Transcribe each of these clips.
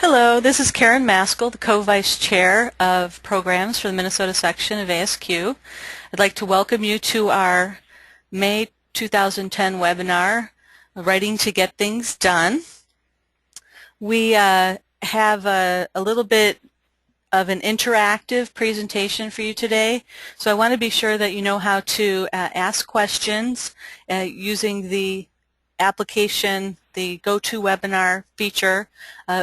Hello, this is Karen Maskell, the Co-Vice Chair of Programs for the Minnesota section of ASQ. I'd like to welcome you to our May 2010 webinar, Writing to Get Things Done. We have a little bit of an interactive presentation for you today, so I want to be sure that you know how to ask questions using the application, the GoToWebinar feature,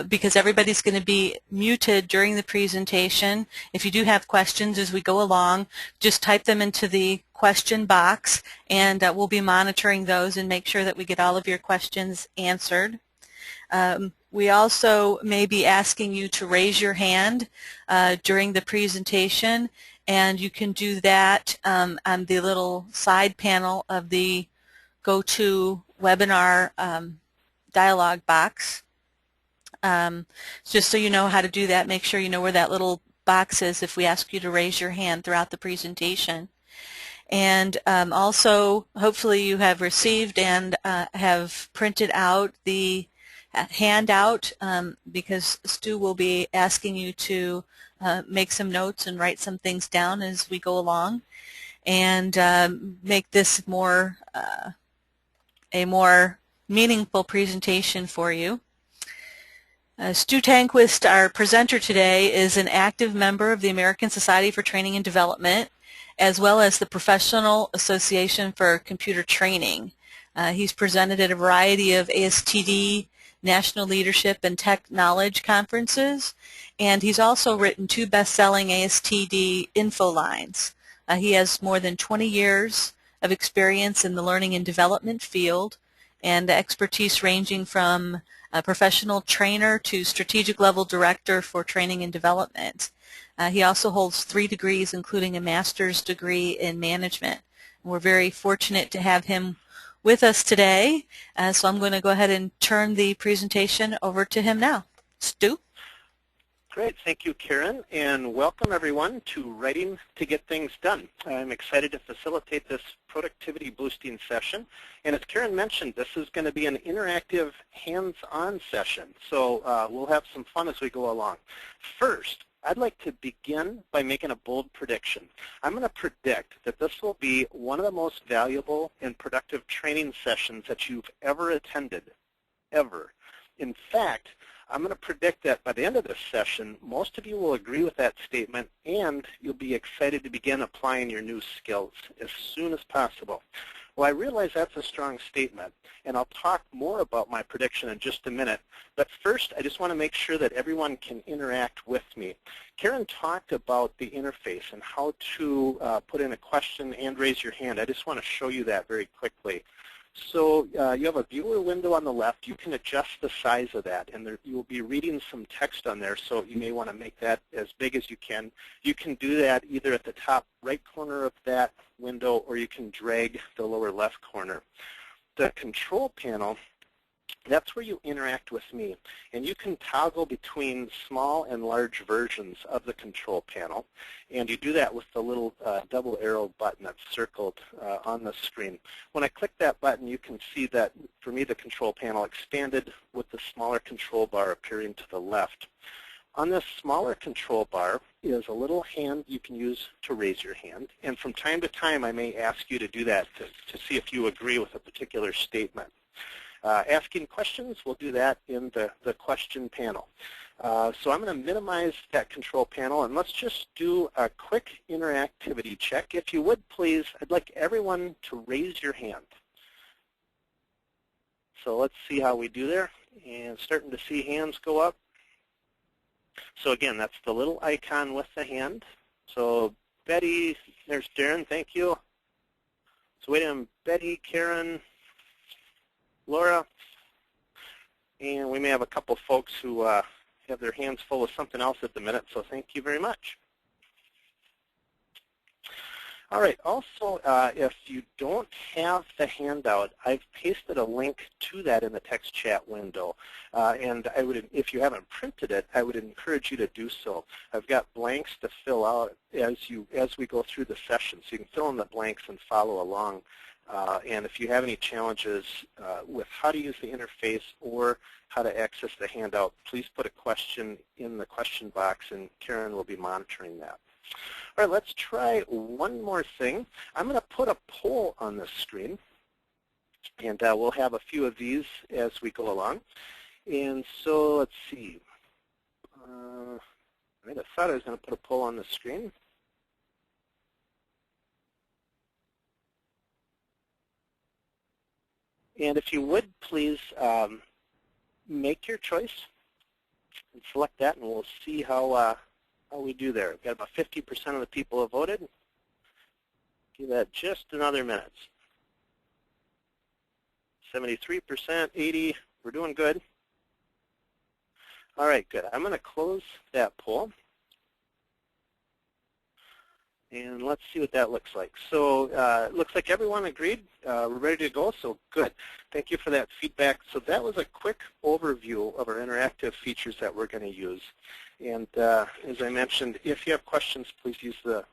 because everybody's going to be muted during the presentation. If you do have questions as we go along, just type them into the question box, and we'll be monitoring those and make sure that we get all of your questions answered. We also may be asking you to raise your hand during the presentation, and you can do that on the little side panel of the GoToWebinar dialog box. Just so you know how to do that, make sure you know where that little box is if we ask you to raise your hand throughout the presentation. And also, hopefully you have received and have printed out the handout because Stu will be asking you to make some notes and write some things down as we go along and make this a more meaningful presentation for you. Stu Tanquist, our presenter today, is an active member of the American Society for Training and Development, as well as the Professional Association for Computer Training. He's presented at a variety of ASTD, National Leadership and Tech Knowledge conferences, and he's also written 2 best-selling ASTD info lines. He has more than 20 years of experience in the learning and development field, and expertise ranging from a professional trainer to strategic level director for training and development. He also holds 3 degrees, including a master's degree in management. We're very fortunate to have him with us today, so I'm going to go ahead and turn the presentation over to him now. Stu? Great, thank you, Karen, and welcome everyone to Writing to Get Things Done. I'm excited to facilitate this productivity boosting session, and as Karen mentioned, this is going to be an interactive hands-on session, so we'll have some fun as we go along. First, I'd like to begin by making a bold prediction. I'm going to predict that this will be one of the most valuable and productive training sessions that you've ever attended, ever. In fact, I'm going to predict that by the end of this session, most of you will agree with that statement and you'll be excited to begin applying your new skills as soon as possible. Well, I realize that's a strong statement, and I'll talk more about my prediction in just a minute. But first, I just want to make sure that everyone can interact with me. Karen talked about the interface and how to put in a question and raise your hand. I just want to show you that very quickly. So you have a viewer window on the left. You can adjust the size of that, and you will be reading some text on there, so you may want to make that as big as you can. You can do that either at the top right corner of that window, or you can drag the lower left corner. The control panel, that's where you interact with me, and you can toggle between small and large versions of the control panel, and you do that with the little double arrow button that's circled on the screen. When I click that button, you can see that, for me, the control panel expanded with the smaller control bar appearing to the left. On this smaller control bar is a little hand you can use to raise your hand, and from time to time I may ask you to do that to see if you agree with a particular statement. Asking questions, we'll do that in the question panel. So I'm going to minimize that control panel, and let's just do a quick interactivity check. If you would, please, I'd like everyone to raise your hand. So let's see how we do there, and starting to see hands go up. So again, that's the little icon with the hand. So Betty, there's Darren, thank you. So wait a minute, Betty, Karen, Laura, and we may have a couple folks who have their hands full with something else at the minute, so thank you very much. All right, also, if you don't have the handout, I've pasted a link to that in the text chat window, and I would, if you haven't printed it, I would encourage you to do so. I've got blanks to fill out as we go through the session, so you can fill in the blanks and follow along And if you have any challenges with how to use the interface or how to access the handout, please put a question in the question box, and Karen will be monitoring that. All right, let's try one more thing. I'm going to put a poll on this screen, and we'll have a few of these as we go along. And so let's see. I thought I was going to put a poll on the screen. And if you would, please make your choice and select that, and we'll see how we do there. We've got about 50% of the people have voted. Give that just another minute. 73%, 80, we're doing good. All right, good. I'm going to close that poll. And let's see what that looks like. So it looks like everyone agreed. We're ready to go, so good. Thank you for that feedback. So that was a quick overview of our interactive features that we're going to use. And as I mentioned, if you have questions, please use the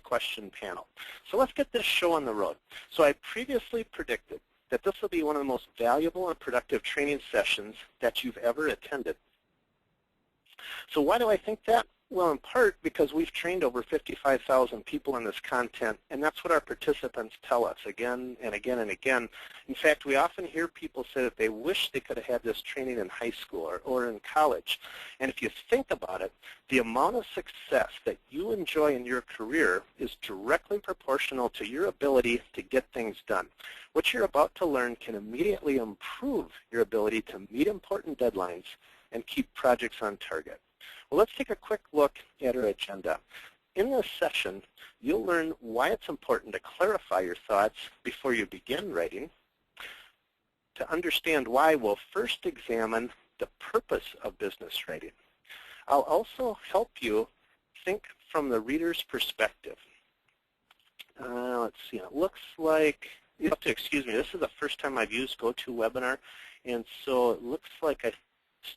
question panel. So let's get this show on the road. So I previously predicted that this will be one of the most valuable and productive training sessions that you've ever attended. So why do I think that? Well, in part because we've trained over 55,000 people in this content, and that's what our participants tell us again and again and again. In fact, we often hear people say that they wish they could have had this training in high school or in college. And if you think about it, the amount of success that you enjoy in your career is directly proportional to your ability to get things done. What you're about to learn can immediately improve your ability to meet important deadlines and keep projects on target. Well, let's take a quick look at our agenda. In this session, you'll learn why it's important to clarify your thoughts before you begin writing. To understand why, we'll first examine the purpose of business writing. I'll also help you think from the reader's perspective. Let's see, it looks like, you have to excuse me, this is the first time I've used GoToWebinar, and so it looks like I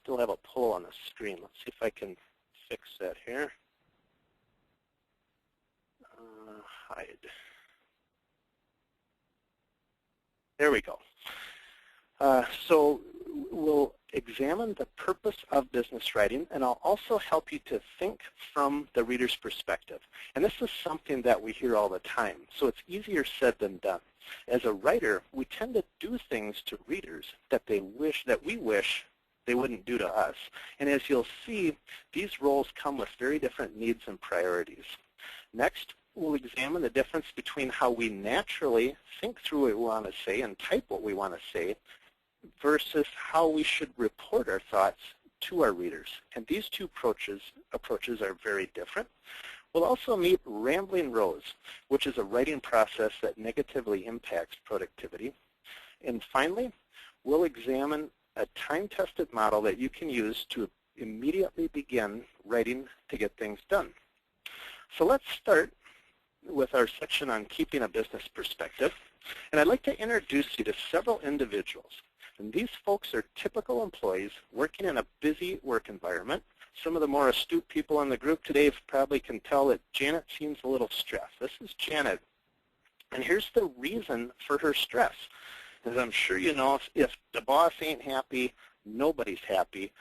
still have a poll on the screen. Let's see if I can fix that here. Hide. There we go. So we'll examine the purpose of business writing, and I'll also help you to think from the reader's perspective. And this is something that we hear all the time, so it's easier said than done. As a writer, we tend to do things to readers that we wish they wouldn't do to us. And as you'll see, these roles come with very different needs and priorities. Next, we'll examine the difference between how we naturally think through what we want to say and type what we want to say versus how we should report our thoughts to our readers. And these two approaches are very different. We'll also meet rambling rows, which is a writing process that negatively impacts productivity. And finally, we'll examine a time-tested model that you can use to immediately begin writing to get things done. So let's start with our section on keeping a business perspective. And I'd like to introduce you to several individuals. And these folks are typical employees working in a busy work environment. Some of the more astute people in the group today probably can tell that Janet seems a little stressed. This is Janet. And here's the reason for her stress. As I'm sure you know, if the boss ain't happy, nobody's happy.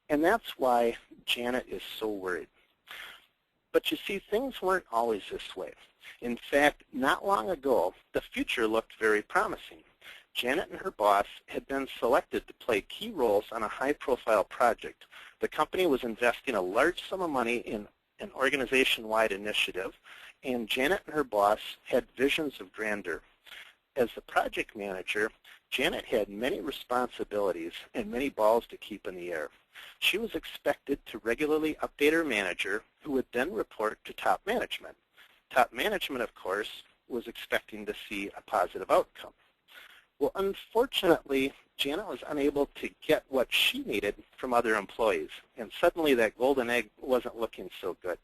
And that's why Janet is so worried. But you see, things weren't always this way. In fact, not long ago, the future looked very promising. Janet and her boss had been selected to play key roles on a high-profile project. The company was investing a large sum of money in an organization-wide initiative, and Janet and her boss had visions of grandeur. As the project manager, Janet had many responsibilities and many balls to keep in the air. She was expected to regularly update her manager, who would then report to top management. Top management, of course, was expecting to see a positive outcome. Well, unfortunately, Janet was unable to get what she needed from other employees, and suddenly that golden egg wasn't looking so good.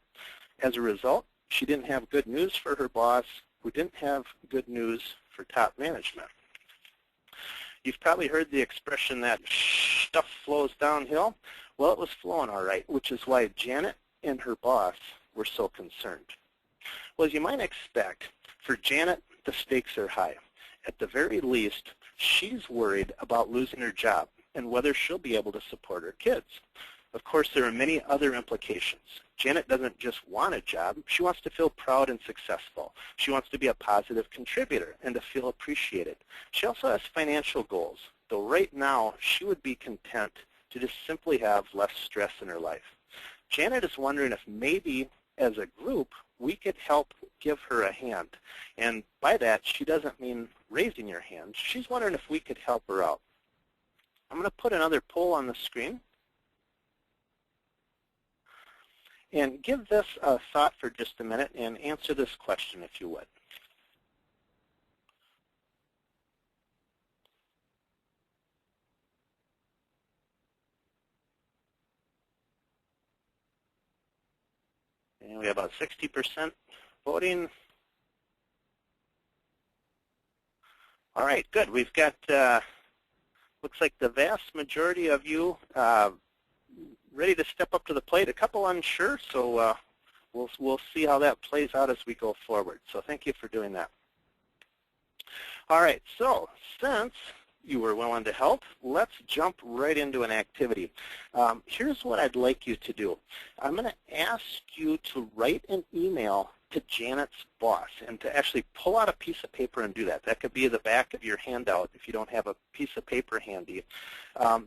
As a result, she didn't have good news for her boss, who didn't have good news for top management. You've probably heard the expression that stuff flows downhill. Well, it was flowing all right, which is why Janet and her boss were so concerned. Well, as you might expect, for Janet, the stakes are high. at the very least, she's worried about losing her job and whether she'll be able to support her kids. Of course, there are many other implications. Janet doesn't just want a job. She wants to feel proud and successful. She wants to be a positive contributor and to feel appreciated. She also has financial goals, though right now she would be content to just simply have less stress in her life. Janet is wondering if maybe as a group we could help give her a hand. And by that, she doesn't mean raising your hand. She's wondering if we could help her out. I'm going to put another poll on the screen. And give this a thought for just a minute and answer this question if you would. And we have about 60% voting. All right, good. We've got, looks like the vast majority of you ready to step up to the plate. A couple unsure, so we'll see how that plays out as we go forward. So thank you for doing that. All right, so since you were willing to help, let's jump right into an activity. Here's what I'd like you to do. I'm going to ask you to write an email to Janet's boss and to actually pull out a piece of paper and do that. That could be the back of your handout if you don't have a piece of paper handy.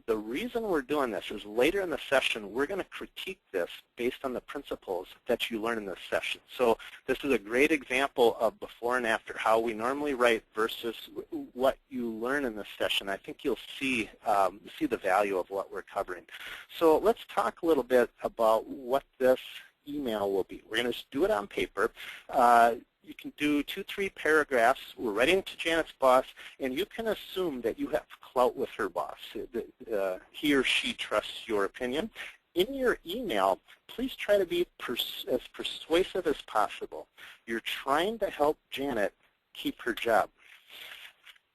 The reason we're doing this is later in the session we're going to critique this based on the principles that you learn in this session. So this is a great example of before and after, how we normally write versus what you learn in this session. I think you'll see the value of what we're covering. So let's talk a little bit about what this email will be. We're going to do it on paper. You can do 2-3 paragraphs. We're writing to Janet's boss, and you can assume that you have clout with her boss. He or she trusts your opinion. In your email, please try to be as persuasive as possible. You're trying to help Janet keep her job.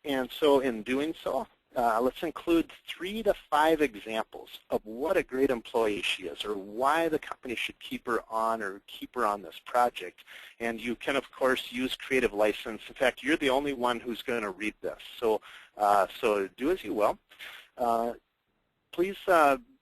And so in doing so, let's include 3 to 5 examples of what a great employee she is, or why the company should keep her on or keep her on this project. And you can, of course, use creative license. In fact, you're the only one who's going to read this. So, so do as you will. Please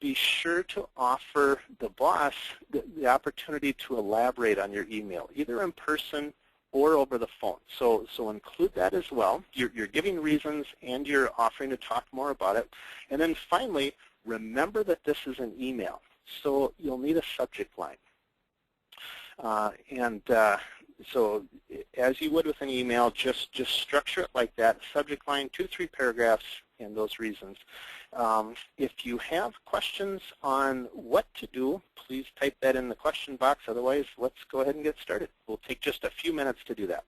be sure to offer the boss the opportunity to elaborate on your email, either in person or over the phone. So include that as well. You're giving reasons and you're offering to talk more about it. And then finally, remember that this is an email. So you'll need a subject line. So as you would with an email, just structure it like that. Subject line, 2-3 paragraphs, and those reasons. If you have questions on what to do, please type that in the question box. Otherwise, let's go ahead and get started. We'll take just a few minutes to do that.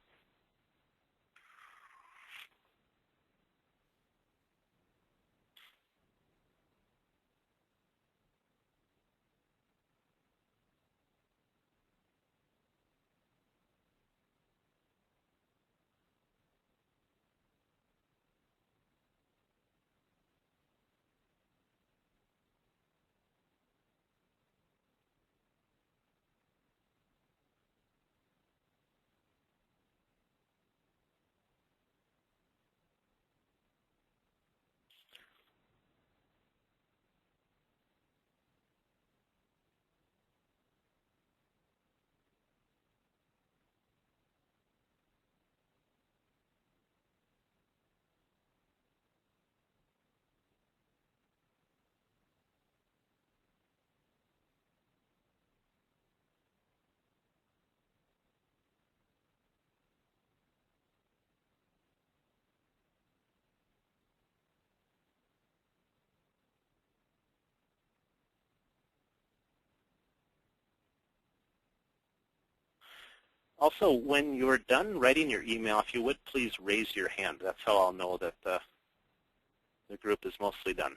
Also, when you're done writing your email, if you would please raise your hand. That's how I'll know that the group is mostly done.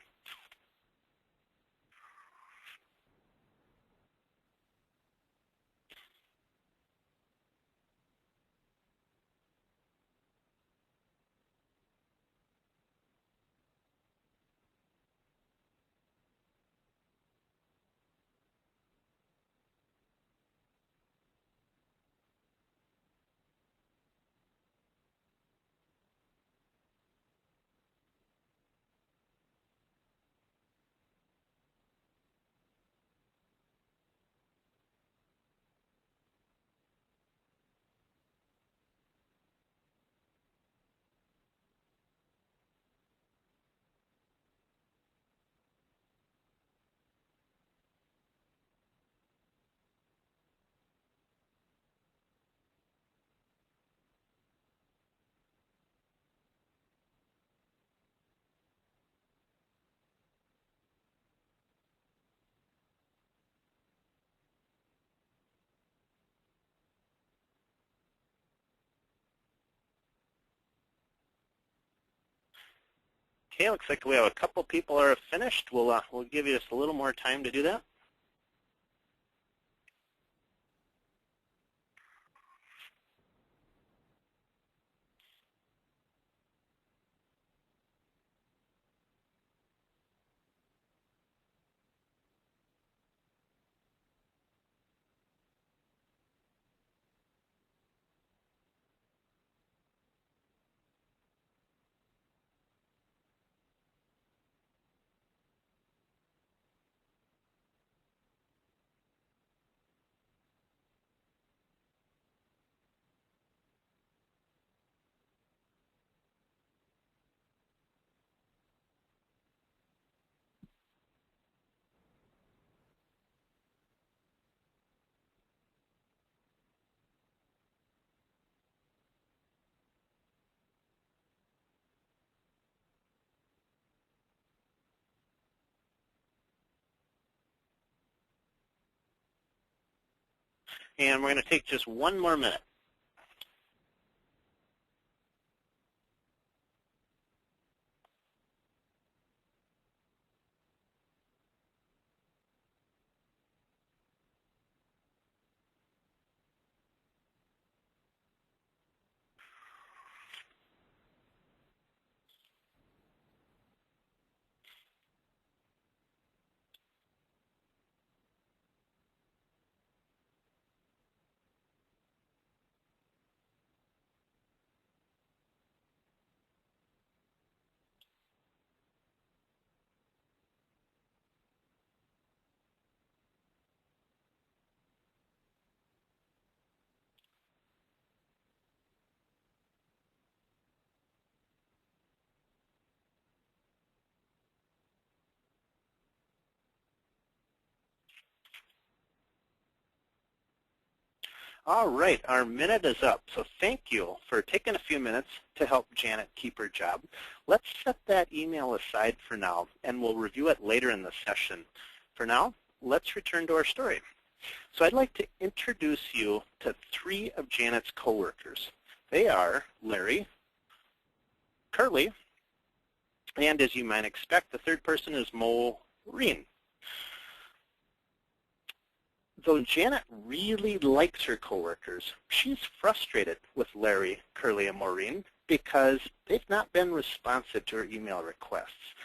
Okay, looks like we have a couple people are finished. We'll give you just a little more time to do that. And we're going to take just one more minute. All right, our minute is up. So thank you for taking a few minutes to help Janet keep her job. Let's set that email aside for now, and we'll review it later in the session. For now, let's return to our story. So I'd like to introduce you to 3 of Janet's coworkers. They are Larry, Curly, and as you might expect, the third person is Maureen. Though Janet really likes her coworkers, she's frustrated with Larry, Curly, and Maureen because they've not been responsive to her email requests.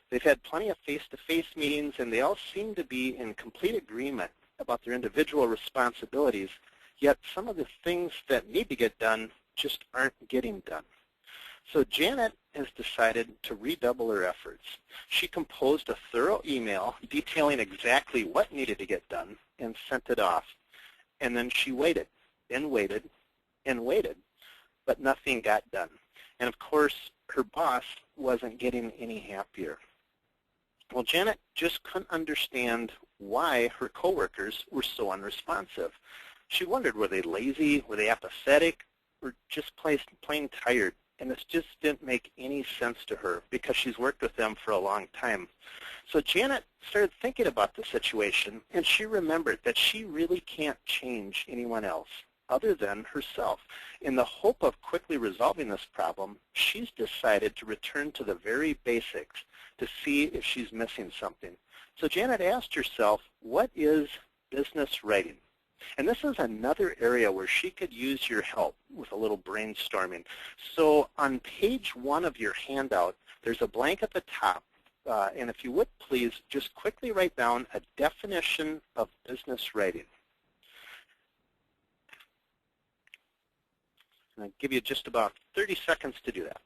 They've had plenty of face-to-face meetings, and they all seem to be in complete agreement about their individual responsibilities, yet some of the things that need to get done just aren't getting done. So Janet has decided to redouble her efforts. She composed a thorough email detailing exactly what needed to get done and sent it off. And then she waited and waited and waited, but nothing got done. And of course, her boss wasn't getting any happier. Well, Janet just couldn't understand why her coworkers were so unresponsive. She wondered, were they lazy, were they apathetic, or just plain tired? And this just didn't make any sense to her because she's worked with them for a long time. So Janet started thinking about the situation, and she remembered that she really can't change anyone else other than herself. In the hope of quickly resolving this problem, she's decided to return to the very basics to see if she's missing something. So Janet asked herself, what is business writing? And this is another area where she could use your help with a little brainstorming. So on page 1 of your handout, there's a blank at the top. And if you would please, just quickly write down a definition of business writing. And I'll give you just about 30 seconds to do that.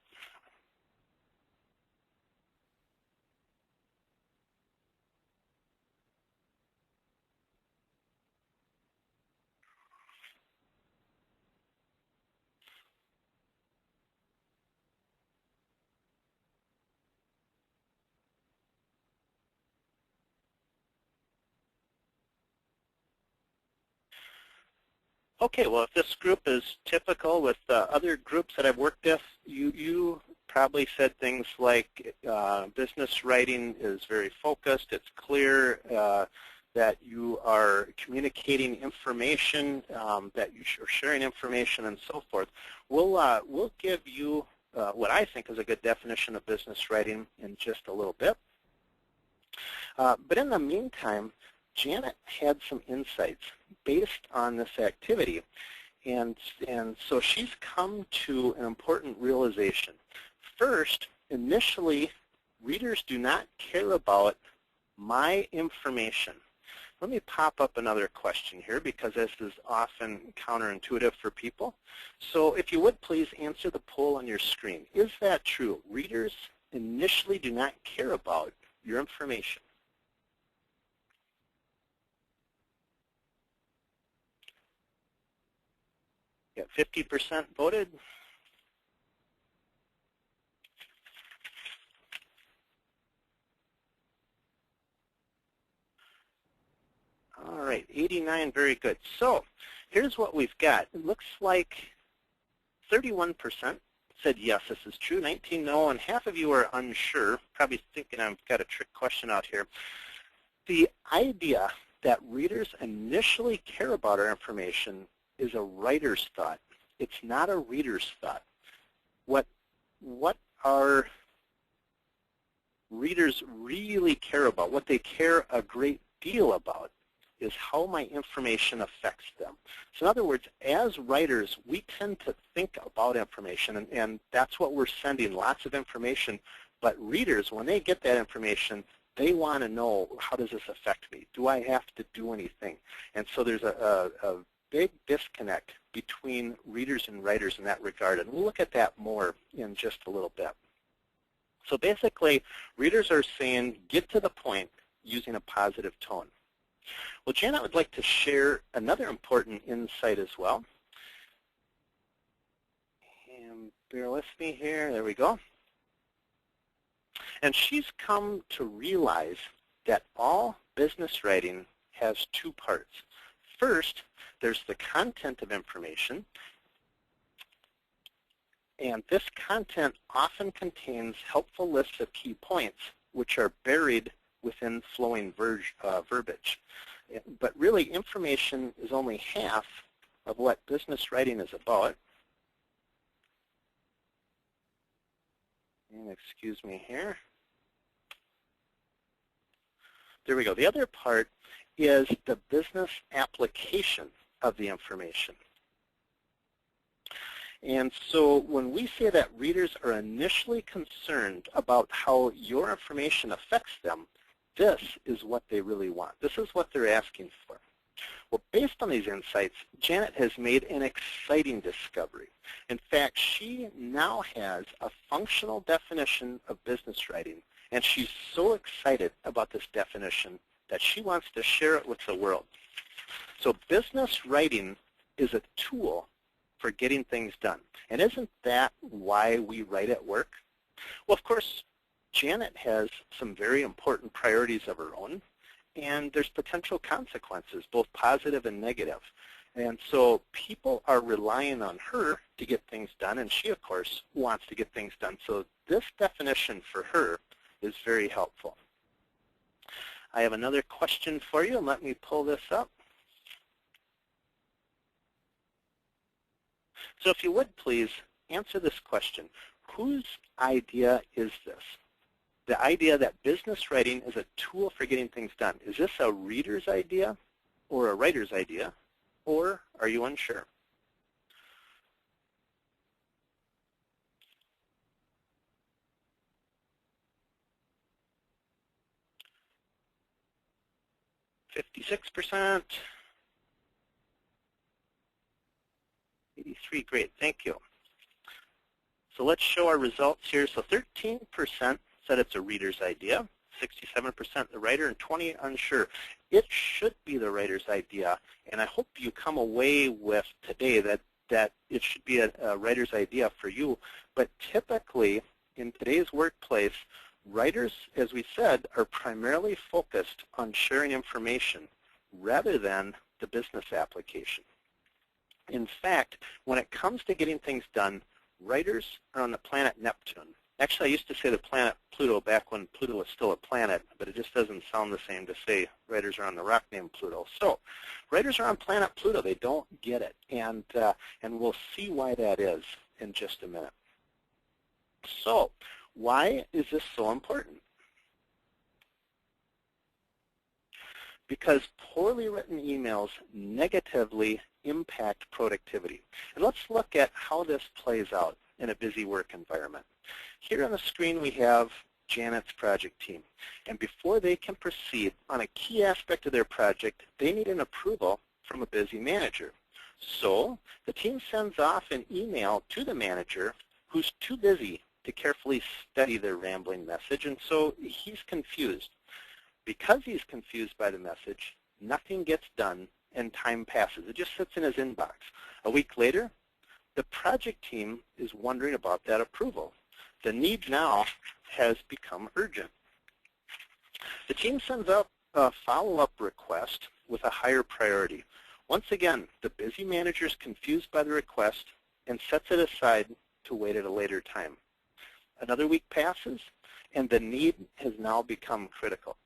Okay, well, if this group is typical with other groups that I've worked with, you probably said things like business writing is very focused, it's clear, that you are communicating information, that you are sharing information, and so forth. We'll give you what I think is a good definition of business writing in just a little bit. But in the meantime, Janet had some insights based on this activity. And so she's come to an important realization. First, initially, readers do not care about my information. Let me pop up another question here because this is often counterintuitive for people. So if you would please answer the poll on your screen. Is that true? Readers initially do not care about your information. Got 50% voted. All right, 89, very good. So here's what we've got. It looks like 31% said yes, this is true, 19 no, and half of you are unsure, probably thinking I've got a trick question out here. The idea that readers initially care about our information is a writer's thought. It's not a reader's thought. What our readers really care about, what they care a great deal about, is how my information affects them. So in other words, as writers, we tend to think about information, and that's what we're sending, lots of information. But readers, when they get that information, they want to know, how does this affect me? Do I have to do anything? And so there's a big disconnect between readers and writers in that regard, and we'll look at that more in just a little bit. So basically, readers are saying, get to the point using a positive tone. Well, Janet would like to share another important insight as well. And bear with me here. There we go. And she's come to realize that all business writing has two parts. First, there's the content of information. And this content often contains helpful lists of key points, which are buried within flowing verbiage. But really, information is only half of what business writing is about. And excuse me here. There we go. The other part is the business application of the information. And so when we say that readers are initially concerned about how your information affects them, this is what they really want. This is what they're asking for. Well, based on these insights, Janet has made an exciting discovery. In fact, she now has a functional definition of business writing, and she's so excited about this definition that she wants to share it with the world. So business writing is a tool for getting things done. And isn't that why we write at work? Well, of course, Janet has some very important priorities of her own, and there's potential consequences, both positive and negative. And so people are relying on her to get things done, and she, of course, wants to get things done. So this definition for her is very helpful. I have another question for you, and let me pull this up. So if you would please answer this question. Whose idea is this? The idea that business writing is a tool for getting things done. Is this a reader's idea or a writer's idea, or are you unsure? %, 83, great, thank you. So let's show our results here. So 13% said it's a reader's idea, 67% the writer, and 20 unsure. It should be the writer's idea, and I hope you come away with today that it should be a writer's idea for you. But typically, in today's workplace, writers, as we said, are primarily focused on sharing information rather than the business application. In fact, when it comes to getting things done, writers are on the planet Neptune. Actually, I used to say the planet Pluto back when Pluto was still a planet, but it just doesn't sound the same to say writers are on the rock named Pluto. So, writers are on planet Pluto. They don't get it, and we'll see why that is in just a minute. So, why is this so important? Because poorly written emails negatively impact productivity. And let's look at how this plays out in a busy work environment. Here on the screen we have Janet's project team. And before they can proceed on a key aspect of their project, they need an approval from a busy manager. So the team sends off an email to the manager who's too busy to carefully study their rambling message, and so he's confused. Because he's confused by the message, nothing gets done and time passes. It just sits in his inbox. A week later, the project team is wondering about that approval. The need now has become urgent. The team sends out a follow-up request with a higher priority. Once again, the busy manager is confused by the request and sets it aside to wait at a later time. Another week passes, and the need has now become critical.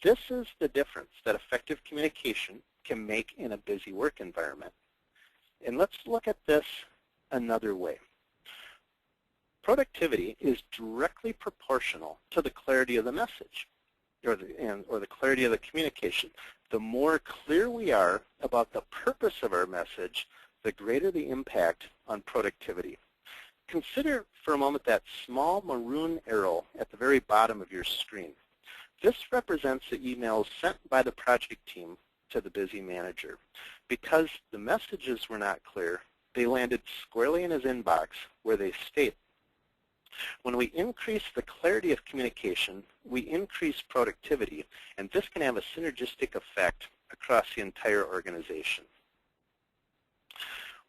This is the difference that effective communication can make in a busy work environment. And let's look at this another way. Productivity is directly proportional to the clarity of the message or the clarity of the communication. The more clear we are about the purpose of our message, the greater the impact on productivity. Consider for a moment that small maroon arrow at the very bottom of your screen. This represents the emails sent by the project team to the busy manager. Because the messages were not clear, they landed squarely in his inbox where they state, when we increase the clarity of communication, we increase productivity, and this can have a synergistic effect across the entire organization.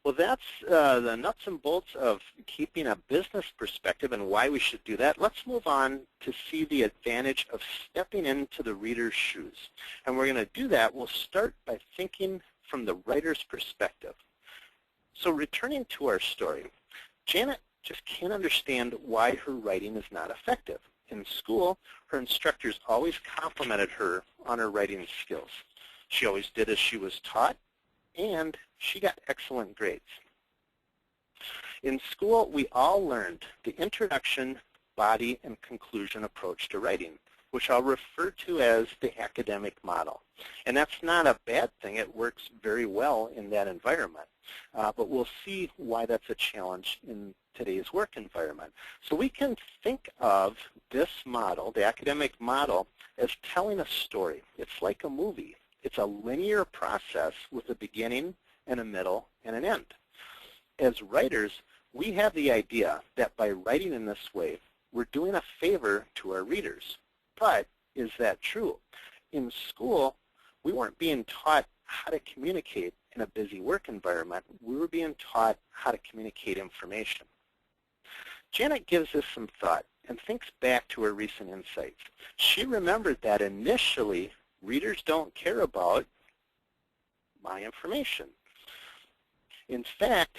Well, that's the nuts and bolts of keeping a business perspective and why we should do that. Let's move on to see the advantage of stepping into the reader's shoes. And we're going to do that. We'll start by thinking from the writer's perspective. So returning to our story, Janet just can't understand why her writing is not effective. In school, her instructors always complimented her on her writing skills. She always did as she was taught, and she got excellent grades. In school, we all learned the introduction, body, and conclusion approach to writing, which I'll refer to as the academic model. And that's not a bad thing. It works very well in that environment. But we'll see why that's a challenge in today's work environment. So we can think of this model, the academic model, as telling a story. It's like a movie. It's a linear process with a beginning and a middle and an end. As writers, we have the idea that by writing in this way, we're doing a favor to our readers. But is that true? In school, we weren't being taught how to communicate in a busy work environment. We were being taught how to communicate information. Janet gives this some thought and thinks back to her recent insights. She remembered that initially, readers don't care about my information. In fact,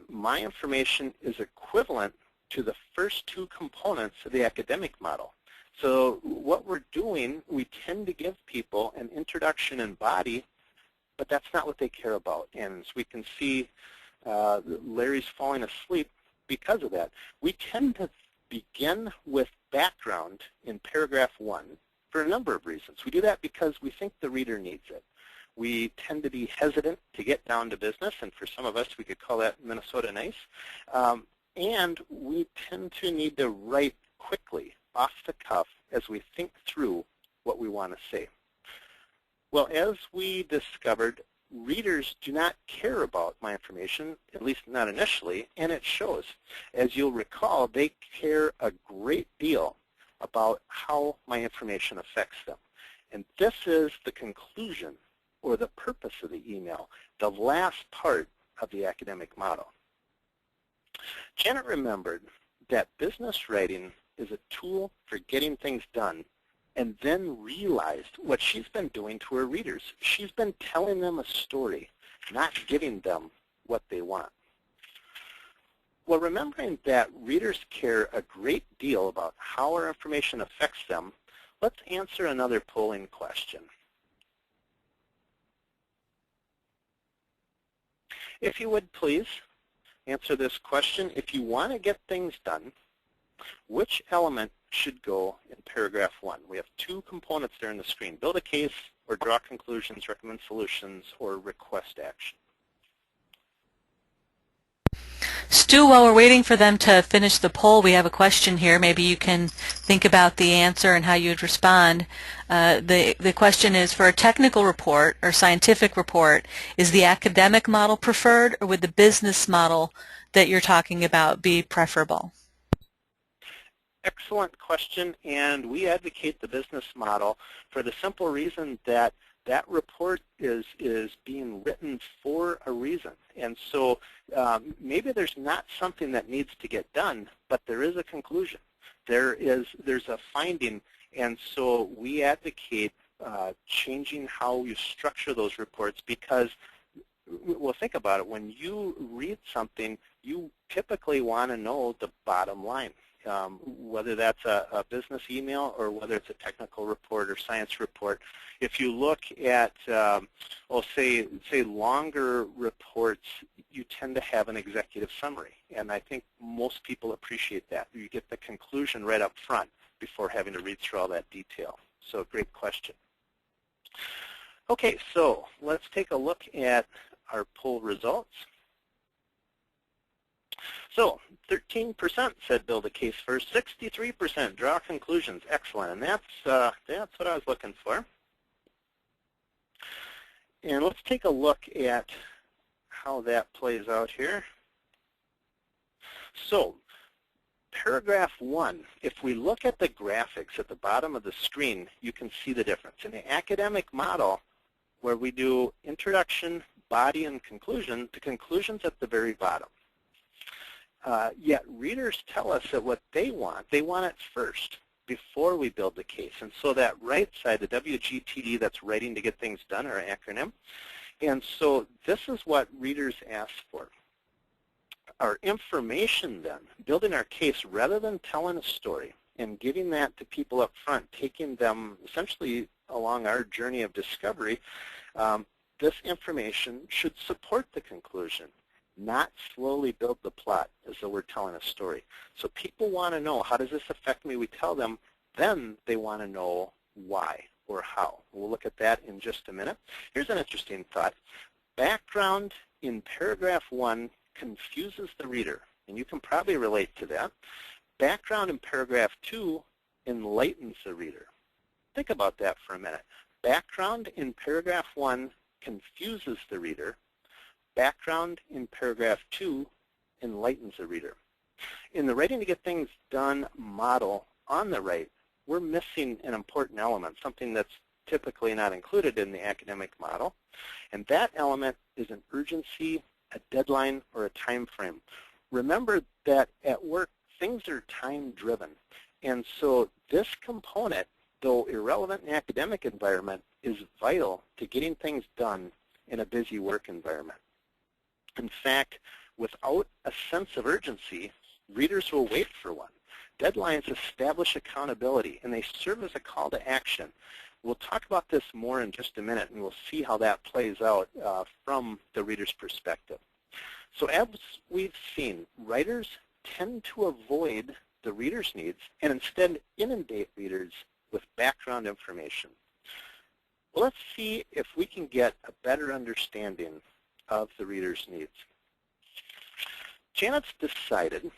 my information is equivalent to the first two components of the academic model. So what we're doing, we tend to give people an introduction and body, but that's not what they care about. And as we can see, Larry's falling asleep because of that. We tend to begin with background in paragraph 1 for a number of reasons. We do that because we think the reader needs it. We tend to be hesitant to get down to business, and for some of us, we could call that Minnesota nice. And we tend to need to write quickly, off the cuff, as we think through what we want to say. Well, as we discovered, readers do not care about my information, at least not initially, and it shows. As you'll recall, they care a great deal about how my information affects them. And this is the conclusion or the purpose of the email, the last part of the academic model. Janet remembered that business writing is a tool for getting things done, and then realized what she's been doing to her readers. She's been telling them a story, not giving them what they want. Well, remembering that readers care a great deal about how our information affects them, let's answer another polling question. If you would please, answer this question. If you want to get things done, which element should go in paragraph 1? We have 2 components there on the screen: build a case, or draw conclusions, recommend solutions, or request action. Stu, while we're waiting for them to finish the poll, we have a question here. Maybe you can think about the answer and how you'd respond. The question is, for a technical report or scientific report, is the academic model preferred, or would the business model that you're talking about be preferable? Excellent question, and we advocate the business model for the simple reason that that report is being written for a reason. And so maybe there's not something that needs to get done, but there is a conclusion. There's a finding, and so we advocate changing how you structure those reports, because, well, think about it. When you read something, you typically want to know the bottom line. Whether that's a business email or whether it's a technical report or science report. If you look at, say longer reports, you tend to have an executive summary, and I think most people appreciate that. You get the conclusion right up front before having to read through all that detail. So great question. Okay, so let's take a look at our poll results. So 13% said build a case first, 63% draw conclusions. Excellent, and that's what I was looking for. And let's take a look at how that plays out here. So paragraph 1, if we look at the graphics at the bottom of the screen, you can see the difference. In the academic model, where we do introduction, body, and conclusion, the conclusion's at the very bottom. Yet readers tell us that what they want it first before we build the case. And so that right side, the WGTD, that's writing to get things done, or acronym. And so this is what readers ask for. Our information then, building our case, rather than telling a story and giving that to people up front, taking them essentially along our journey of discovery, this information should support the conclusion, not slowly build the plot as though we're telling a story. So people want to know, how does this affect me? We tell them, then they want to know why or how. We'll look at that in just a minute. Here's an interesting thought. Background in paragraph 1 confuses the reader, and you can probably relate to that. Background in paragraph 2 enlightens the reader. Think about that for a minute. Background in paragraph 1 confuses the reader. Background in paragraph 2 enlightens the reader. In the Writing to Get Things Done model on the right, we're missing an important element, something that's typically not included in the academic model, and that element is an urgency, a deadline, or a time frame. Remember that at work, things are time-driven, and so this component, though irrelevant in the academic environment, is vital to getting things done in a busy work environment. In fact, without a sense of urgency, readers will wait for one. Deadlines establish accountability, and they serve as a call to action. We'll talk about this more in just a minute, and we'll see how that plays out from the reader's perspective. So as we've seen, writers tend to avoid the reader's needs and instead inundate readers with background information. Well, let's see if we can get a better understanding of the reader's needs. Janet's decided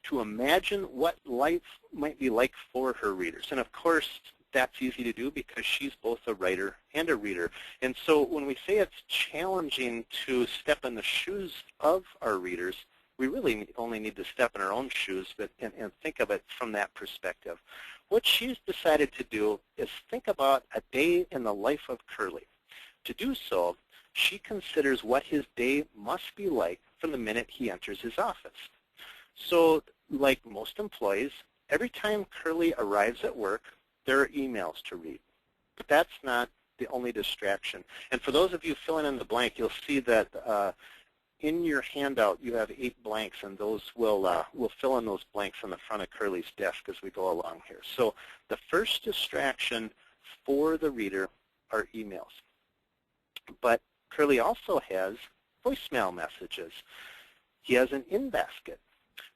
to imagine what life might be like for her readers. And of course, that's easy to do because she's both a writer and a reader. And so when we say it's challenging to step in the shoes of our readers, we really only need to step in our own shoes and think of it from that perspective. What she's decided to do is think about a day in the life of Curly. To do so, she considers what his day must be like from the minute he enters his office. So, like most employees, every time Curly arrives at work, there are emails to read. But that's not the only distraction. And for those of you filling in the blank, you'll see that in your handout you have 8 blanks, and those we'll fill in those blanks on the front of Curly's desk as we go along here. So the first distraction for the reader are emails. But Curly also has voicemail messages. He has an in-basket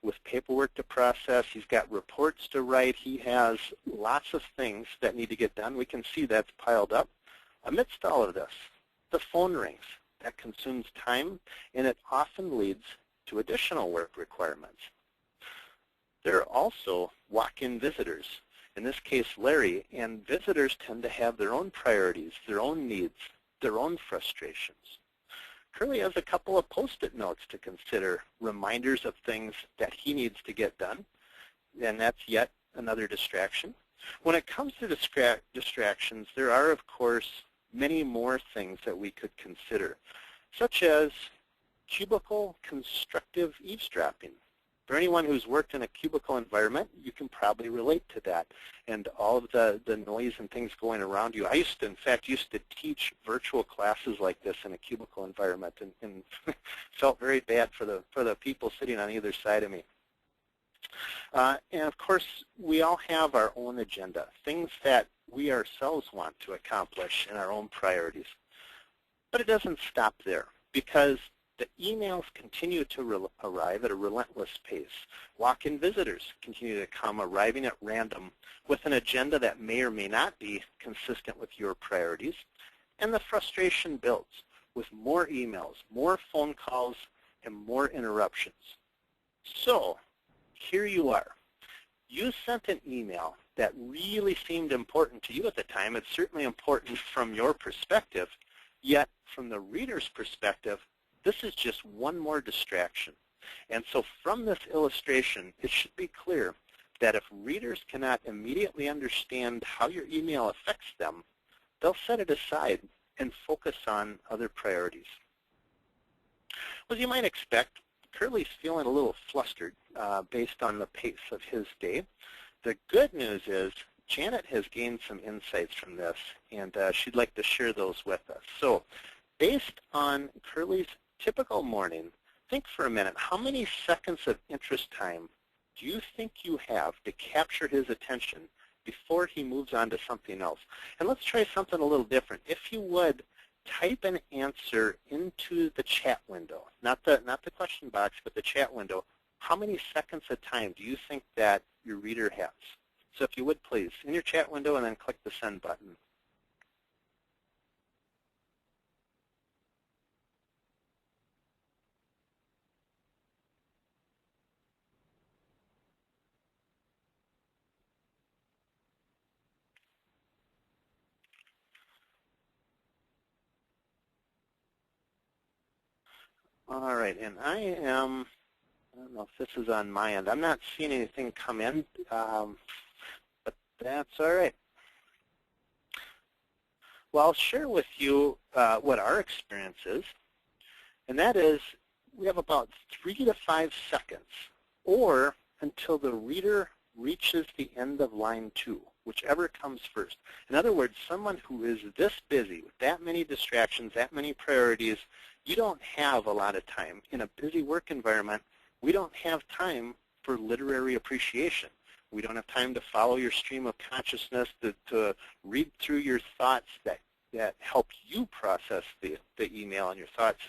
with paperwork to process. He's got reports to write. He has lots of things that need to get done. We can see that's piled up. Amidst all of this, the phone rings. That consumes time, and it often leads to additional work requirements. There are also walk-in visitors, in this case Larry, and visitors tend to have their own priorities, their own needs, their own frustrations. Curly has a couple of Post-it notes to consider, reminders of things that he needs to get done, and that's yet another distraction. When it comes to distractions, there are, of course, many more things that we could consider, such as cubicle constructive eavesdropping. For anyone who's worked in a cubicle environment, you can probably relate to that and all of the noise and things going around you. I in fact, used to teach virtual classes like this in a cubicle environment and felt very bad for the people sitting on either side of me. And of course, we all have our own agenda, things that we ourselves want to accomplish in our own priorities. But it doesn't stop there, because the emails continue to arrive at a relentless pace. Walk-in visitors continue to come, arriving at random with an agenda that may or may not be consistent with your priorities. And the frustration builds with more emails, more phone calls, and more interruptions. So here you are. You sent an email that really seemed important to you at the time. It's certainly important from your perspective, yet from the reader's perspective, this is just one more distraction. And so from this illustration, it should be clear that if readers cannot immediately understand how your email affects them, they'll set it aside and focus on other priorities. Well, as you might expect, Curly's feeling a little flustered based on the pace of his day. The good news is Janet has gained some insights from this, and she'd like to share those with us. So based on Curly's typical morning, think for a minute, how many seconds of interest time do you think you have to capture his attention before he moves on to something else? And let's try something a little different. If you would, type an answer into the chat window, not the question box, but the chat window. How many seconds of time do you think that your reader has? So if you would, please, in your chat window, and then click the send button. All right, and I don't know if this is on my end. I'm not seeing anything come in, but that's all right. Well, I'll share with you what our experience is, and that is we have about 3 to 5 seconds, or until the reader reaches the end of line 2, whichever comes first. In other words, someone who is this busy with that many distractions, that many priorities, you don't have a lot of time. In a busy work environment, we don't have time for literary appreciation. We don't have time to follow your stream of consciousness, to read through your thoughts that help you process the email and your thoughts.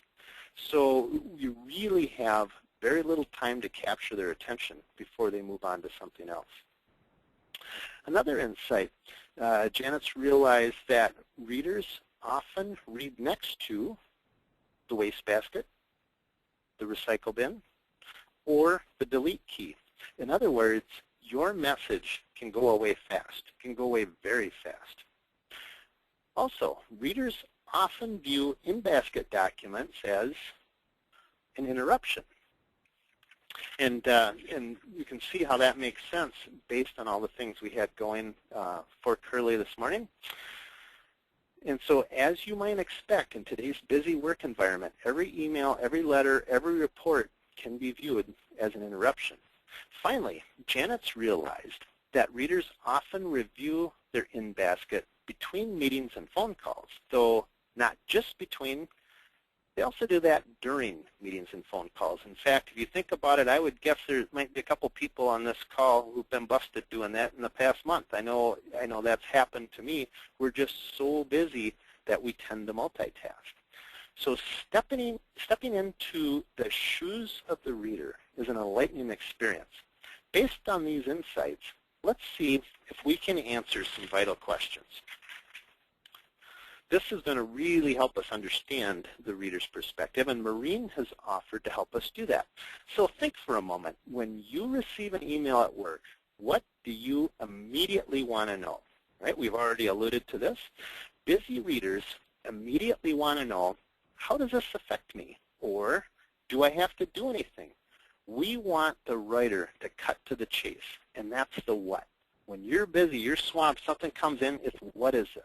So you really have very little time to capture their attention before they move on to something else. Another insight, Janet's realized that readers often read next to the wastebasket, the recycle bin, or the delete key. In other words, your message can go away fast, can go away very fast. Also, readers often view in-basket documents as an interruption. And you can see how that makes sense based on all the things we had going for Curly this morning. And so as you might expect in today's busy work environment, every email, every letter, every report can be viewed as an interruption. Finally, Janet's realized that readers often review their in-basket between meetings and phone calls, though not just between. They also do that during meetings and phone calls. In fact, if you think about it, I would guess there might be a couple people on this call who've been busted doing that in the past month. I know that's happened to me. We're just so busy that we tend to multitask. So stepping into the shoes of the reader is an enlightening experience. Based on these insights, let's see if we can answer some vital questions. This is going to really help us understand the reader's perspective, and Maureen has offered to help us do that. So think for a moment. When you receive an email at work, what do you immediately want to know? Right? We've already alluded to this. Busy readers immediately want to know, how does this affect me? Or do I have to do anything? We want the writer to cut to the chase, and that's the what. When you're busy, you're swamped, something comes in, it's what is this?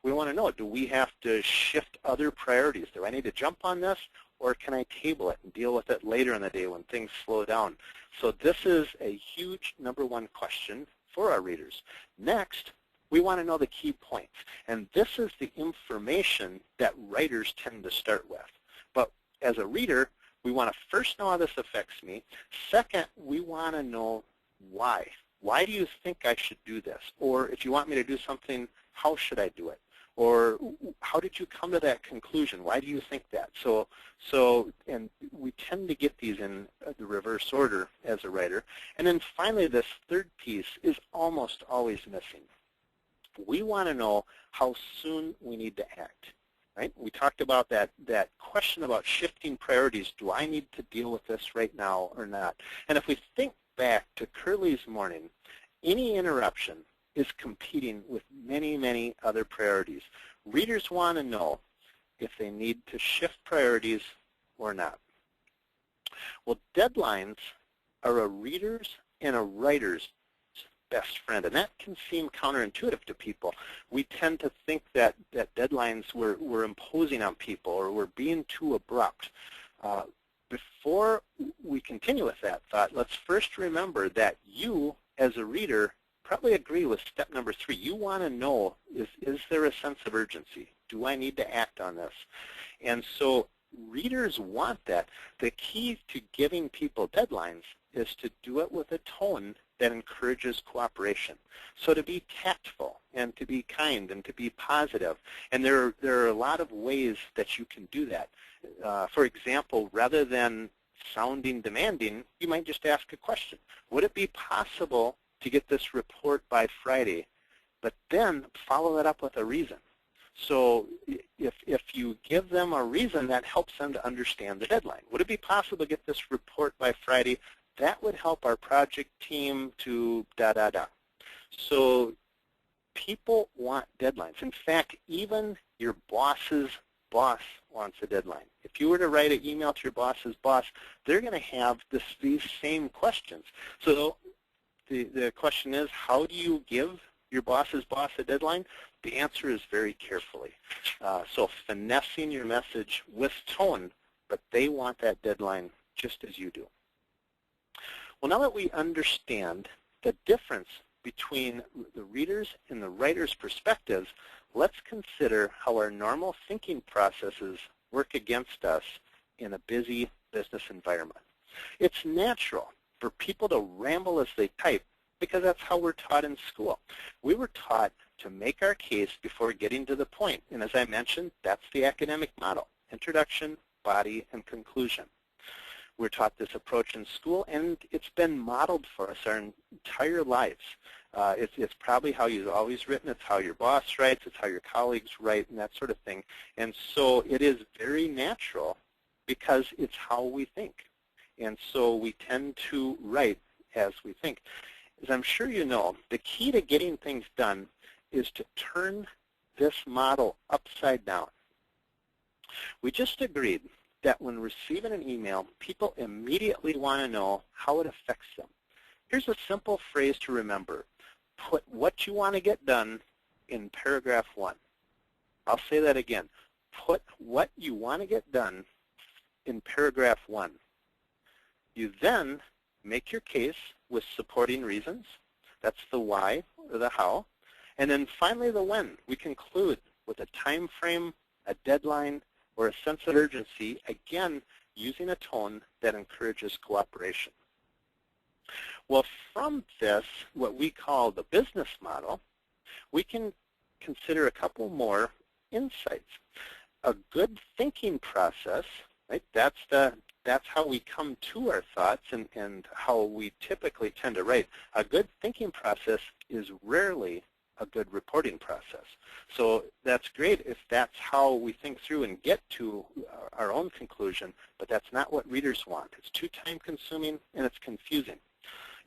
We want to know, do we have to shift other priorities? Do I need to jump on this, or can I table it and deal with it later in the day when things slow down? So this is a huge #1 question for our readers. Next, we want to know the key points. And this is the information that writers tend to start with. But as a reader, we want to first know how this affects me. Second, we want to know why. Why do you think I should do this? Or if you want me to do something, how should I do it? Or how did you come to that conclusion? Why do you think that? And we tend to get these in the reverse order as a writer. And then finally, this third piece is almost always missing. We want to know how soon we need to act. Right? We talked about that question about shifting priorities. Do I need to deal with this right now or not? And if we think back to Curly's morning, any interruption is competing with many, many other priorities. Readers want to know if they need to shift priorities or not. Well, deadlines are a reader's and a writer's best friend, and that can seem counterintuitive to people. We tend to think that deadlines were imposing on people or we're being too abrupt. Before we continue with that thought, let's first remember that you, as a reader, probably agree with step #3. You want to know, is there a sense of urgency? Do I need to act on this? And so readers want that. The key to giving people deadlines is to do it with a tone that encourages cooperation. So to be tactful and to be kind and to be positive. And there are a lot of ways that you can do that. For example, rather than sounding demanding, you might just ask a question. Would it be possible to get this report by Friday? But then follow that up with a reason. So if you give them a reason, that helps them to understand the deadline. Would it be possible to get this report by Friday? That would help our project team to da-da-da. So people want deadlines. In fact, even your boss's boss wants a deadline. If you were to write an email to your boss's boss, they're going to have these same questions. So the question is, how do you give your boss's boss a deadline? The answer is very carefully. So finessing your message with tone, but they want that deadline just as you do. Well, now that we understand the difference between the reader's and the writer's perspectives, let's consider how our normal thinking processes work against us in a busy business environment. It's natural for people to ramble as they type because that's how we're taught in school. We were taught to make our case before getting to the point. And as I mentioned, that's the academic model: introduction, body, and conclusion. We're taught this approach in school, and it's been modeled for us our entire lives. It's probably how you've always written. It's how your boss writes. It's how your colleagues write, and that sort of thing. And so it is very natural because it's how we think. And so we tend to write as we think. As I'm sure you know, the key to getting things done is to turn this model upside down. We just agreed that when receiving an email, people immediately want to know how it affects them. Here's a simple phrase to remember. Put what you want to get done in paragraph 1. I'll say that again. Put what you want to get done in paragraph 1. You then make your case with supporting reasons. That's the why or the how. And then finally the when. We conclude with a time frame, a deadline, or a sense of urgency, again, using a tone that encourages cooperation. Well, from this, what we call the business model, we can consider a couple more insights. a good thinking process, right? That's how we come to our thoughts and how we typically tend to write. A good thinking process is rarely a good reporting process. So that's great if that's how we think through and get to our own conclusion, but that's not what readers want. It's too time-consuming and it's confusing.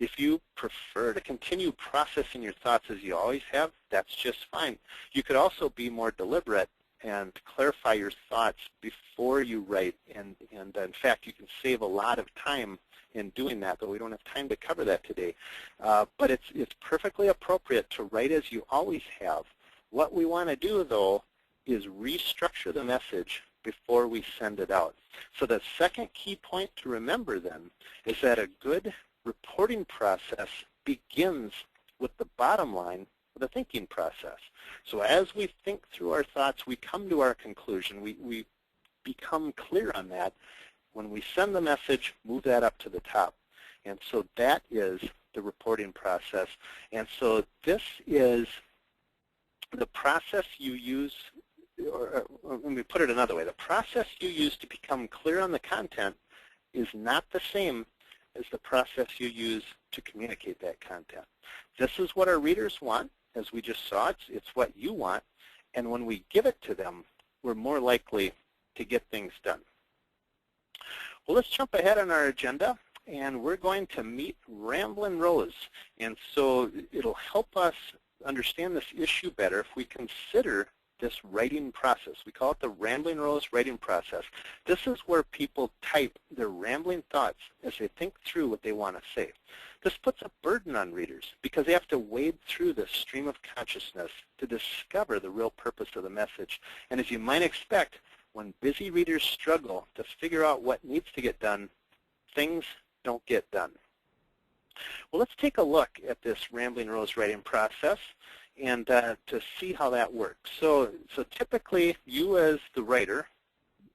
If you prefer to continue processing your thoughts as you always have, that's just fine. You could also be more deliberate and clarify your thoughts before you write, and in fact, you can save a lot of time in doing that, but we don't have time to cover that today. But it's perfectly appropriate to write as you always have. What we want to do, though, is restructure the message before we send it out. So the second key point to remember then is that a good reporting process begins with the bottom line of the thinking process. So as we think through our thoughts, we come to our conclusion. We become clear on that. When we send the message, move that up to the top. And so that is the reporting process. And so this is the process you use, or let me put it another way. The process you use to become clear on the content is not the same as the process you use to communicate that content. This is what our readers want, as we just saw. It's what you want. And when we give it to them, we're more likely to get things done. Well, let's jump ahead on our agenda, and we're going to meet Ramblin' Rose. And so it'll help us understand this issue better if we consider this writing process. We call it the Ramblin' Rose writing process. This is where people type their rambling thoughts as they think through what they want to say. This puts a burden on readers because they have to wade through this stream of consciousness to discover the real purpose of the message. And as you might expect, when busy readers struggle to figure out what needs to get done, things don't get done. Well, let's take a look at this Ramblin' Rose writing process and to see how that works. So typically, you as the writer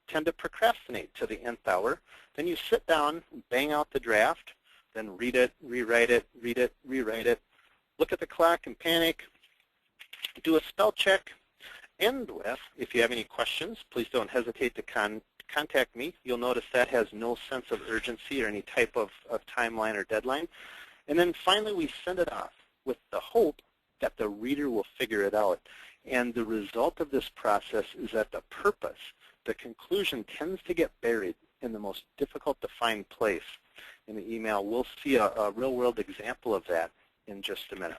tend to procrastinate to the nth hour. Then you sit down, bang out the draft, then read it, rewrite it, read it, rewrite it, look at the clock and panic, do a spell check, end with, if you have any questions, please don't hesitate to contact me. You'll notice that has no sense of urgency or any type of timeline or deadline. And then finally, we send it off with the hope that the reader will figure it out. And the result of this process is that the purpose, the conclusion, tends to get buried in the most difficult to find place in the email. We'll see a real-world example of that in just a minute.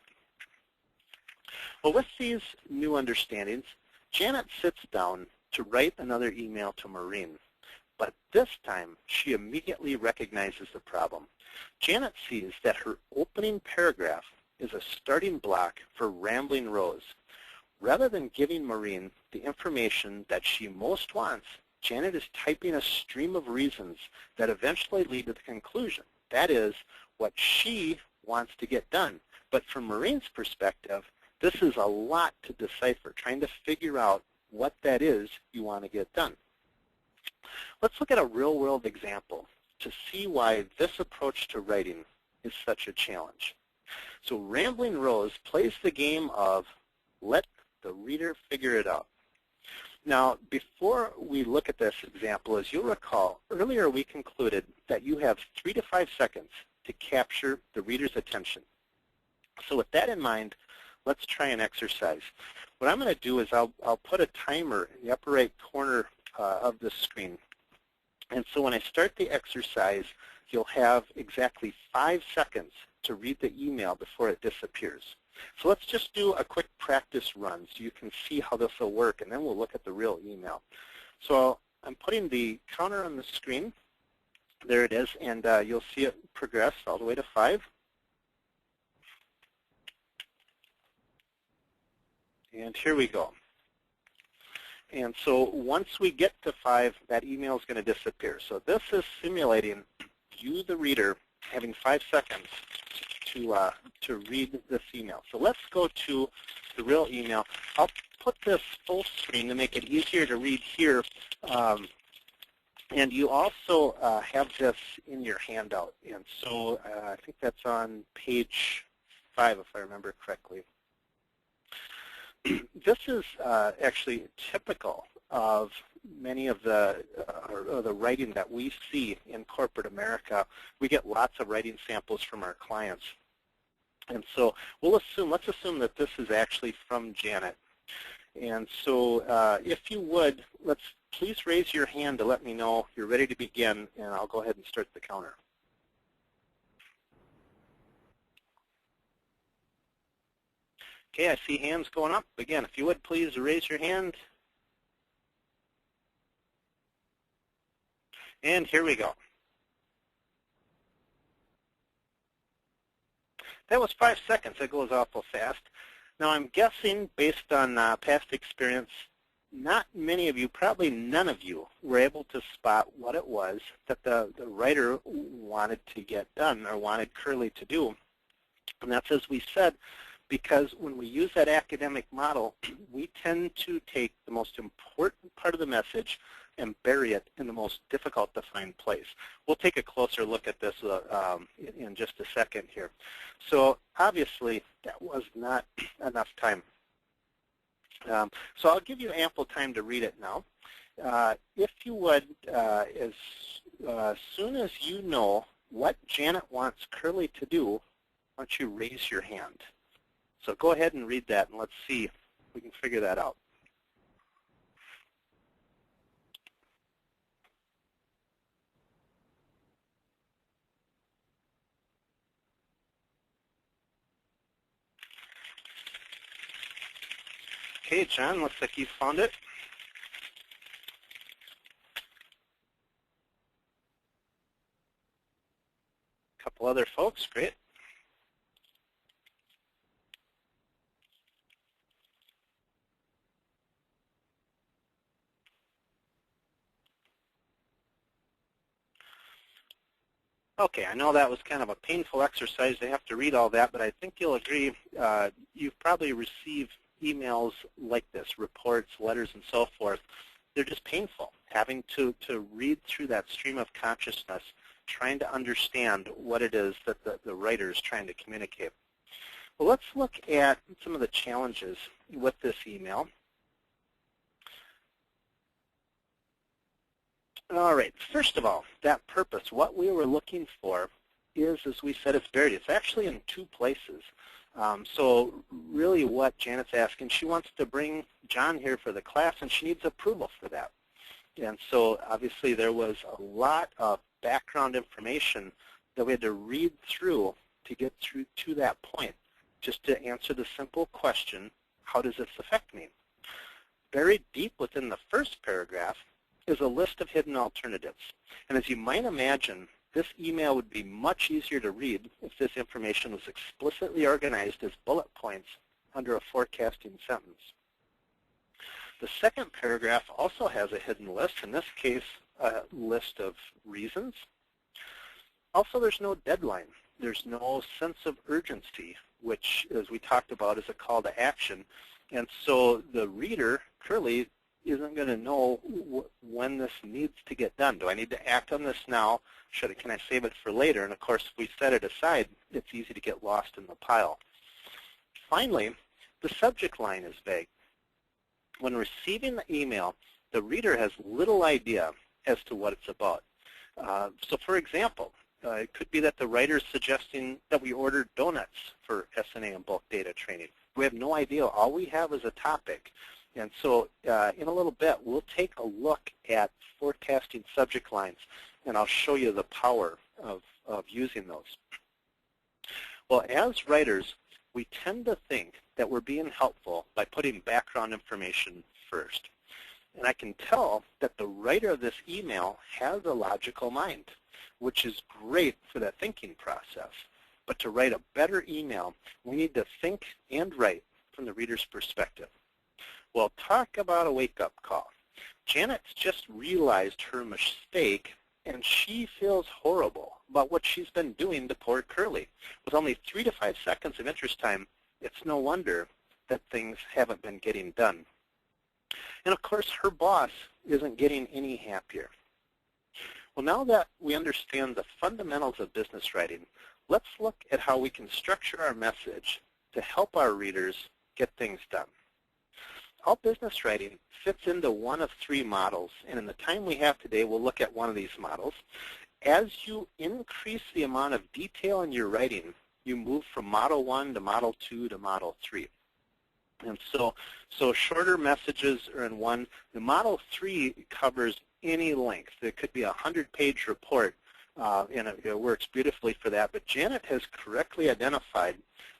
Well, with these new understandings, Janet sits down to write another email to Maureen. But this time, she immediately recognizes the problem. Janet sees that her opening paragraph is a starting block for Ramblin' Rose. Rather than giving Maureen the information that she most wants, Janet is typing a stream of reasons that eventually lead to the conclusion. That is, what she wants to get done. But from Maureen's perspective, this is a lot to decipher, trying to figure out what that is you want to get done. Let's look at a real-world example to see why this approach to writing is such a challenge. So Ramblin' Rose plays the game of let the reader figure it out. Now, before we look at this example, as you'll recall, earlier we concluded that you have 3 to 5 seconds to capture the reader's attention. So with that in mind, let's try an exercise. What I'm going to do is I'll put a timer in the upper right corner of the screen. And so when I start the exercise, you'll have exactly 5 seconds to read the email before it disappears. So let's just do a quick practice run so you can see how this will work, and then we'll look at the real email. So I'm putting the counter on the screen. There it is, and you'll see it progress all the way to 5. And here we go. And so once we get to 5, that email is going to disappear. So this is simulating you, the reader, having 5 seconds to read this email. So let's go to the real email. I'll put this full screen to make it easier to read here. And you also have this in your handout. And so I think that's on page 5, if I remember correctly. This is actually typical of many of the writing that we see in corporate America, we get lots of writing samples from our clients. And so let's assume that this is actually from Janet. And so if you would, please raise your hand to let me know you're ready to begin, and I'll go ahead and start the counter. Okay, I see hands going up. Again, if you would please raise your hand. And here we go. That was 5 seconds. That goes awful fast. Now I'm guessing, based on past experience, not many of you, probably none of you, were able to spot what it was that the writer wanted to get done or wanted Curly to do. And that's, as we said, because when we use that academic model, we tend to take the most important part of the message and bury it in the most difficult to find place. We'll take a closer look at this in just a second here. So obviously, that was not enough time. So I'll give you ample time to read it now. If you would, as soon as you know what Janet wants Curly to do, why don't you raise your hand? So go ahead and read that, and let's see if we can figure that out. Okay, John, looks like you found it. A couple other folks, great. Okay, I know that was kind of a painful exercise to have to read all that, but I think you'll agree you've probably received emails like this, reports, letters, and so forth. They're just painful, having to read through that stream of consciousness, trying to understand what it is that the writer is trying to communicate. Well, let's look at some of the challenges with this email. All right, first of all, that purpose, what we were looking for is, as we said, it's buried. It's actually in 2 places. So really what Janet's asking, she wants to bring John here for the class, and she needs approval for that. And so obviously there was a lot of background information that we had to read through to get through to that point, just to answer the simple question, how does this affect me? Buried deep within the first paragraph is a list of hidden alternatives. And as you might imagine, this email would be much easier to read if this information was explicitly organized as bullet points under a forecasting sentence. The second paragraph also has a hidden list, in this case, a list of reasons. Also, there's no deadline. There's no sense of urgency, which, as we talked about, is a call to action. And so the reader, Curly, isn't going to know when this needs to get done. Do I need to act on this now? Can I save it for later? And of course, if we set it aside, it's easy to get lost in the pile. Finally, the subject line is vague. When receiving the email, the reader has little idea as to what it's about. So for example, it could be that the writer is suggesting that we order donuts for SNA and bulk data training. We have no idea. All we have is a topic. And so in a little bit, we'll take a look at forecasting subject lines, and I'll show you the power of using those. Well, as writers, we tend to think that we're being helpful by putting background information first. And I can tell that the writer of this email has a logical mind, which is great for that thinking process. But to write a better email, we need to think and write from the reader's perspective. Well, talk about a wake-up call. Janet's just realized her mistake, and she feels horrible about what she's been doing to poor Curly. With only 3 to 5 seconds of interest time, it's no wonder that things haven't been getting done. And of course, her boss isn't getting any happier. Well, now that we understand the fundamentals of business writing, let's look at how we can structure our message to help our readers get things done. all business writing fits into one of three models, and in the time we have today, we'll look at one of these models. As you increase the amount of detail in your writing, you move from Model 1 to Model 2 to Model 3. And so shorter messages are in one. The Model 3 covers any length. It could be a 100-page report, and it works beautifully for that. But Janet has correctly identified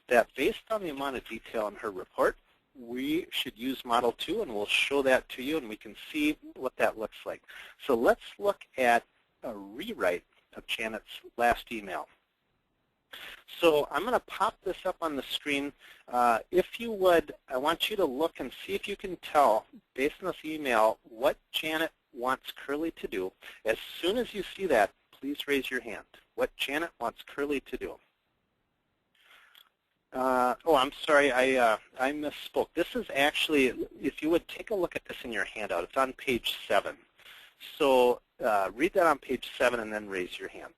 that based on the amount of detail in her report, we should use Model 2, and we'll show that to you, and we can see what that looks like. So let's look at a rewrite of Janet's last email. So I'm going to pop this up on the screen. If you would, I want you to look and see if you can tell, based on this email, what Janet wants Curly to do. As soon as you see that, please raise your hand. What Janet wants Curly to do. Oh, I'm sorry, I misspoke. This is actually, if you would take a look at this in your handout, it's on page 7. So read that on page 7 and then raise your hand.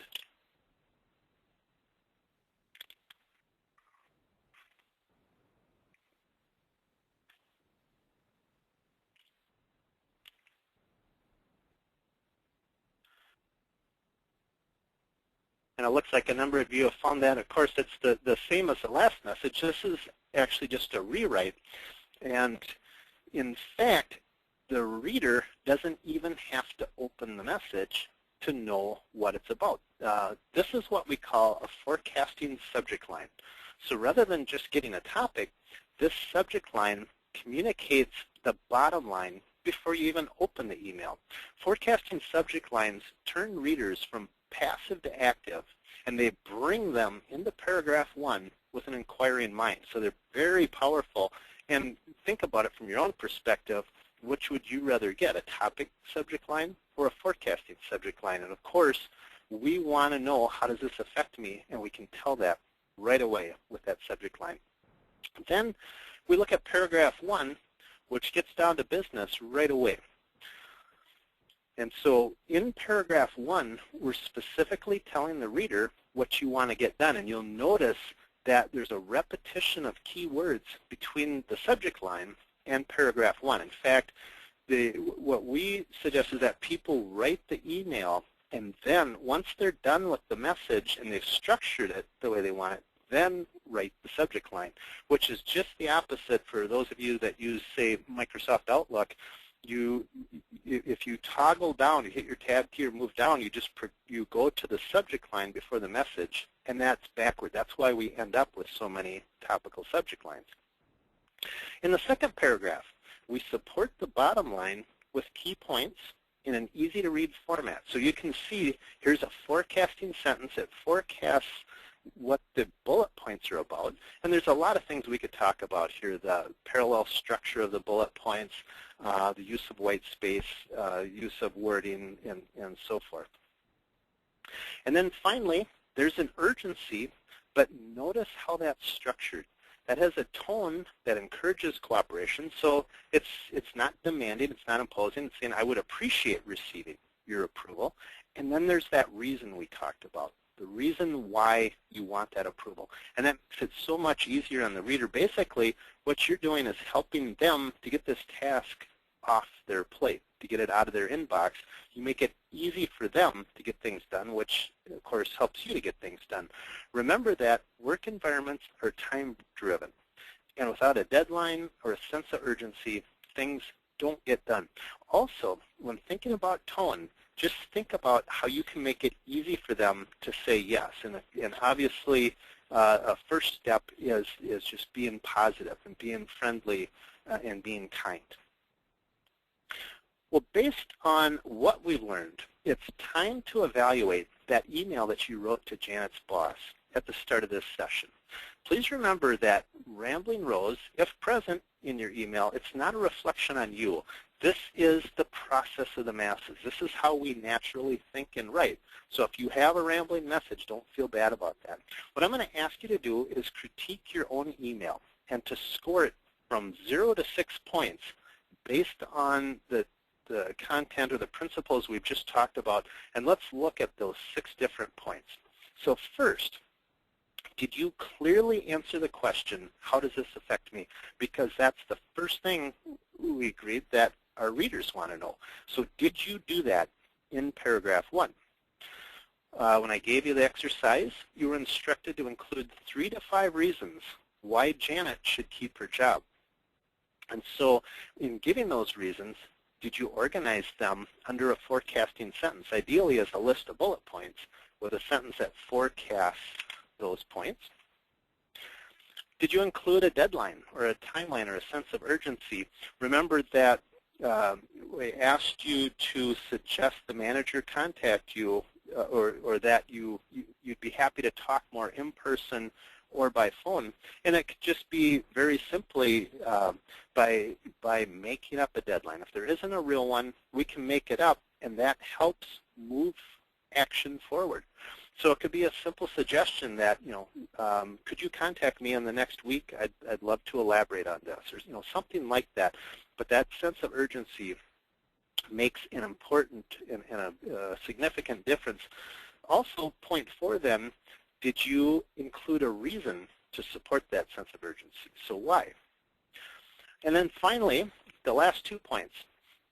And it looks like a number of you have found that. Of course, it's the same as the last message. This is actually just a rewrite. And in fact, the reader doesn't even have to open the message to know what it's about. This is what we call a forecasting subject line. So rather than just getting a topic, this subject line communicates the bottom line before you even open the email. Forecasting subject lines turn readers from passive to active, and they bring them into paragraph 1 with an inquiring mind. So they're very powerful. And think about it from your own perspective. Which would you rather get, a topic subject line or a forecasting subject line? And of course, we want to know, how does this affect me? And we can tell that right away with that subject line. Then we look at paragraph 1, which gets down to business right away. And so in paragraph 1, we're specifically telling the reader what you want to get done. And you'll notice that there's a repetition of key words between the subject line and paragraph 1. In fact, what we suggest is that people write the email, and then once they're done with the message and they've structured it the way they want it, then write the subject line, which is just the opposite for those of you that use, say, Microsoft Outlook. If you toggle down, you hit your tab key or move down, you go to the subject line before the message, and that's backward. That's why we end up with so many topical subject lines. In the second paragraph, we support the bottom line with key points in an easy-to-read format. So you can see here's a forecasting sentence. It forecasts what the bullet points are about. And there's a lot of things we could talk about here, the parallel structure of the bullet points, the use of white space, use of wording, and so forth. And then finally, there's an urgency, but notice how that's structured. That has a tone that encourages cooperation, so it's not demanding, it's not imposing, it's saying, I would appreciate receiving your approval. And then there's that reason we talked about, the reason why you want that approval. And that makes it so much easier on the reader. Basically, what you're doing is helping them to get this task off their plate, to get it out of their inbox. You make it easy for them to get things done, which of course helps you to get things done. Remember that work environments are time-driven, and without a deadline or a sense of urgency, things don't get done. Also, when thinking about tone, just think about how you can make it easy for them to say yes. And obviously, a first step is just being positive and being friendly and being kind. Well, based on what we've learned, it's time to evaluate that email that you wrote to Janet's boss at the start of this session. Please remember that Rambling Rose, if present in your email, it's not a reflection on you. This is the process of the masses. This is how we naturally think and write. So if you have a rambling message, don't feel bad about that. What I'm going to ask you to do is critique your own email and to score it from 0 to 6 points based on the content or the principles we've just talked about, and let's look at those 6 different points. So first, did you clearly answer the question, how does this affect me? Because that's the first thing we agreed that our readers want to know. So did you do that in paragraph 1? When I gave you the exercise, you were instructed to include 3 to 5 reasons why Janet should keep her job. And so in giving those reasons, did you organize them under a forecasting sentence, ideally as a list of bullet points with a sentence that forecasts those points? Did you include a deadline or a timeline or a sense of urgency? Remember that we asked you to suggest the manager contact you or that you'd be happy to talk more in person or by phone. And it could just be very simply by making up a deadline. If there isn't a real one, we can make it up, and that helps move action forward. So it could be a simple suggestion that, could you contact me in the next week? I'd love to elaborate on this, or something like that. But that sense of urgency makes an important and a significant difference. Also, point 4 then, did you include a reason to support that sense of urgency? So why? And then finally, the last 2 points,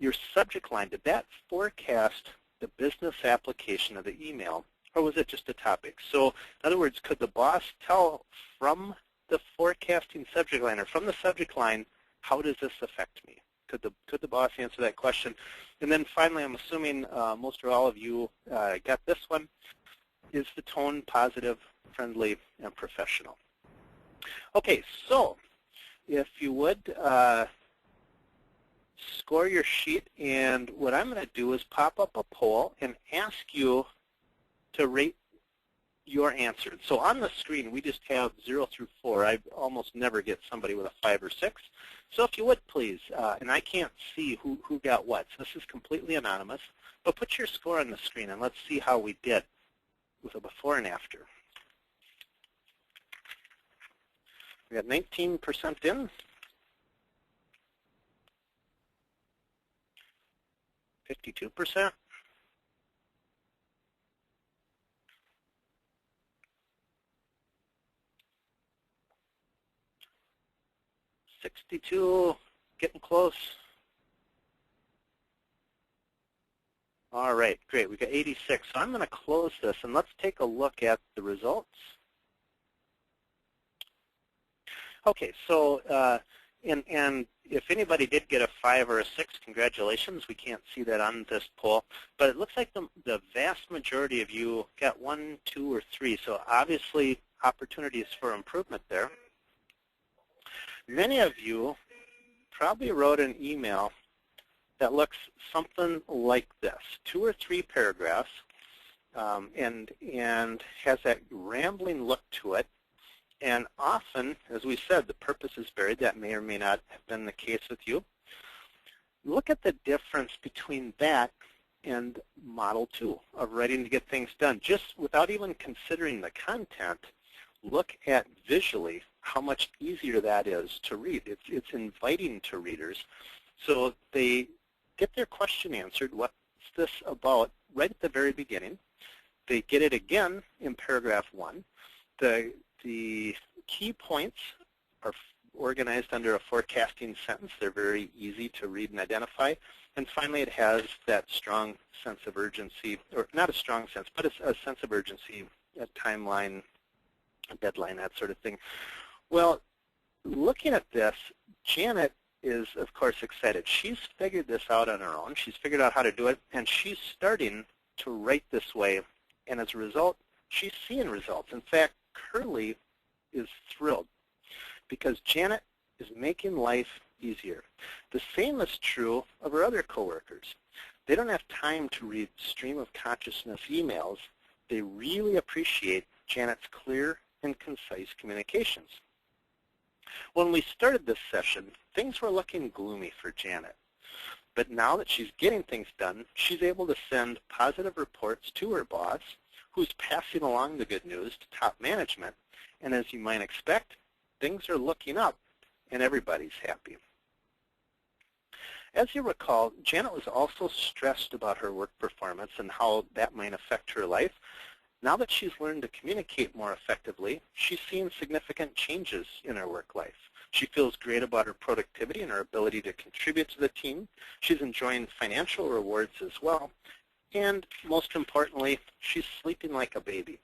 your subject line, did that forecast the business application of the email, or was it just a topic? So in other words, could the boss tell from the forecasting subject line or from the subject line, how does this affect me? Could the boss answer that question? And then finally, I'm assuming most or all of you got this one. Is the tone positive, friendly, and professional? Okay, so if you would score your sheet, and what I'm going to do is pop up a poll and ask you to rate your answers. So on the screen, we just have 0 through 4. I almost never get somebody with a 5 or 6. So if you would, please, and I can't see who got what, so this is completely anonymous, but put your score on the screen, and let's see how we did with a before and after. We got 19% in, 52%, 62, getting close. All right, great. We got 86. So I'm going to close this, and let's take a look at the results. Okay, so and if anybody did get a 5 or a 6, congratulations. We can't see that on this poll, but it looks like the vast majority of you got 1, 2, or 3. So obviously, opportunities for improvement there. Many of you probably wrote an email that looks something like this, 2 or 3 paragraphs, and has that rambling look to it. And often, as we said, the purpose is buried. That may or may not have been the case with you. Look at the difference between that and Model 2 of writing to get things done. Just without even considering the content, look at visually how much easier that is to read. It's inviting to readers. So they get their question answered, what's this about, right at the very beginning. They get it again in paragraph 1. The key points are organized under a forecasting sentence. They're very easy to read and identify. And finally, it has that strong sense of urgency, or not a strong sense, but a sense of urgency, a timeline, a deadline, that sort of thing. Well, looking at this, Janet is, of course, excited. She's figured this out on her own. She's figured out how to do it, and she's starting to write this way. And as a result, she's seeing results. In fact, Curly is thrilled because Janet is making life easier. The same is true of her other coworkers. They don't have time to read stream of consciousness emails. They really appreciate Janet's clear and concise communications. When we started this session, things were looking gloomy for Janet. But now that she's getting things done, she's able to send positive reports to her boss, who's passing along the good news to top management. And as you might expect, things are looking up and everybody's happy. As you recall, Janet was also stressed about her work performance and how that might affect her life. Now that she's learned to communicate more effectively, she's seen significant changes in her work life. She feels great about her productivity and her ability to contribute to the team. She's enjoying financial rewards as well. And most importantly, she's sleeping like a baby.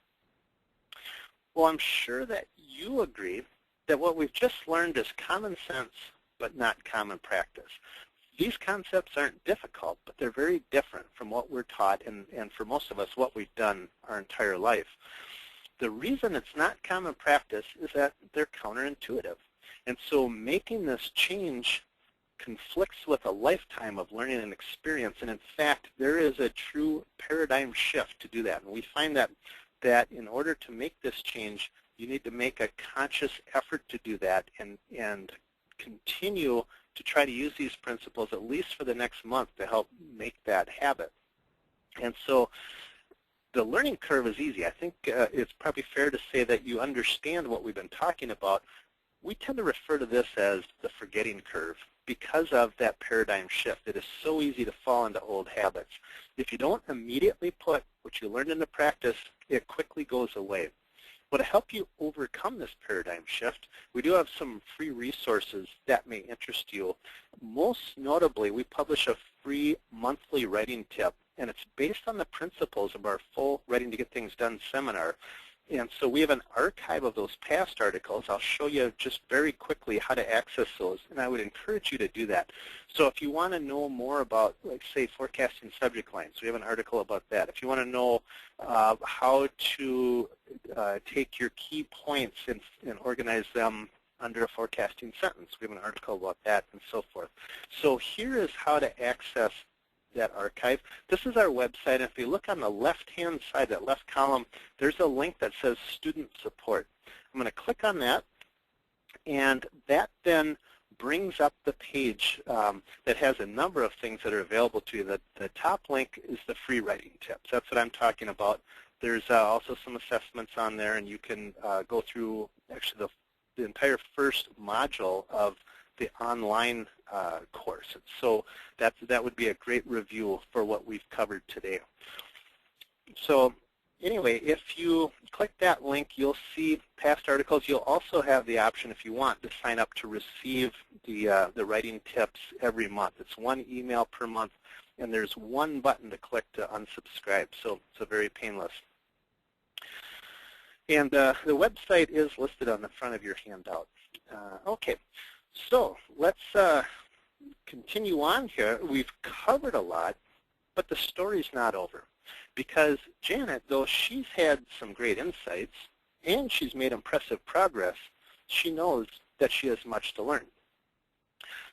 Well, I'm sure that you agree that what we've just learned is common sense, but not common practice. These concepts aren't difficult, but they're very different from what we're taught and for most of us, what we've done our entire life. The reason it's not common practice is that they're counterintuitive. And so making this change conflicts with a lifetime of learning and experience. And in fact, there is a true paradigm shift to do that. And we find that in order to make this change, you need to make a conscious effort to do that and continue to try to use these principles at least for the next month to help make that habit. And so the learning curve is easy. I think it's probably fair to say that you understand what we've been talking about. We tend to refer to this as the forgetting curve because of that paradigm shift. It is so easy to fall into old habits. If you don't immediately put what you learned into practice, it quickly goes away. But to help you overcome this paradigm shift, we do have some free resources that may interest you. Most notably, we publish a free monthly writing tip, and it's based on the principles of our full Writing to Get Things Done seminar. And so we have an archive of those past articles. I'll show you just very quickly how to access those, and I would encourage you to do that. So if you want to know more about, like, say, forecasting subject lines, we have an article about that. If you want to know how to take your key points and organize them under a forecasting sentence, we have an article about that, and so forth. So here is how to access that archive. This is our website, and if you look on the left-hand side, that left column, there's a link that says Student Support. I'm going to click on that, and that then brings up the page that has a number of things that are available to you. The top link is the free writing tips. That's what I'm talking about. There's also some assessments on there, and you can go through actually the entire first module of the online course. So that would be a great review for what we've covered today. So anyway, if you click that link, you'll see past articles. You'll also have the option, if you want, to sign up to receive the writing tips every month. It's one email per month, and there's one button to click to unsubscribe, so it's very painless. And the website is listed on the front of your handout. Okay. So let's continue on here. We've covered a lot, but the story's not over. Because Janet, though she's had some great insights and she's made impressive progress, she knows that she has much to learn.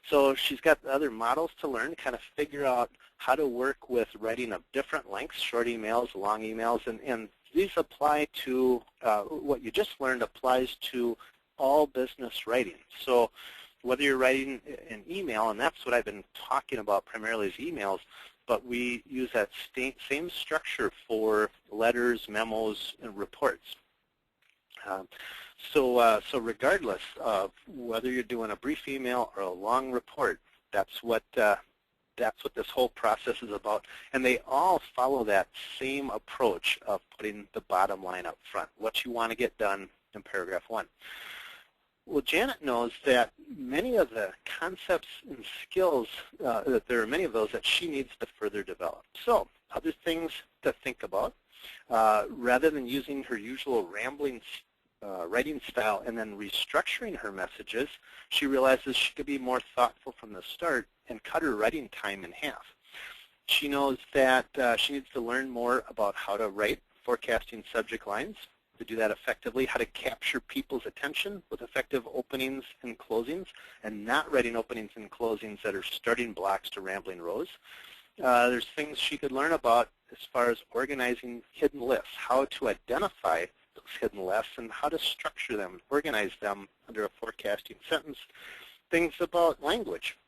So she's got other models to learn, kind of figure out how to work with writing of different lengths, short emails, long emails, and these apply to, what you just learned applies to all business writing. So whether you're writing an email, and that's what I've been talking about primarily is emails, but we use that same structure for letters, memos, and reports. So regardless of whether you're doing a brief email or a long report, that's what this whole process is about. And they all follow that same approach of putting the bottom line up front, what you want to get done in paragraph 1. Well, Janet knows that many of the concepts and skills, that there are many of those that she needs to further develop. So other things to think about, rather than using her usual rambling writing style and then restructuring her messages, she realizes she could be more thoughtful from the start and cut her writing time in half. She knows that she needs to learn more about how to write forecasting subject lines, to do that effectively, how to capture people's attention with effective openings and closings, and not writing openings and closings that are starting blocks to rambling rows. There's things she could learn about as far as organizing hidden lists, how to identify those hidden lists and how to structure them, organize them under a forecasting sentence. Things about language,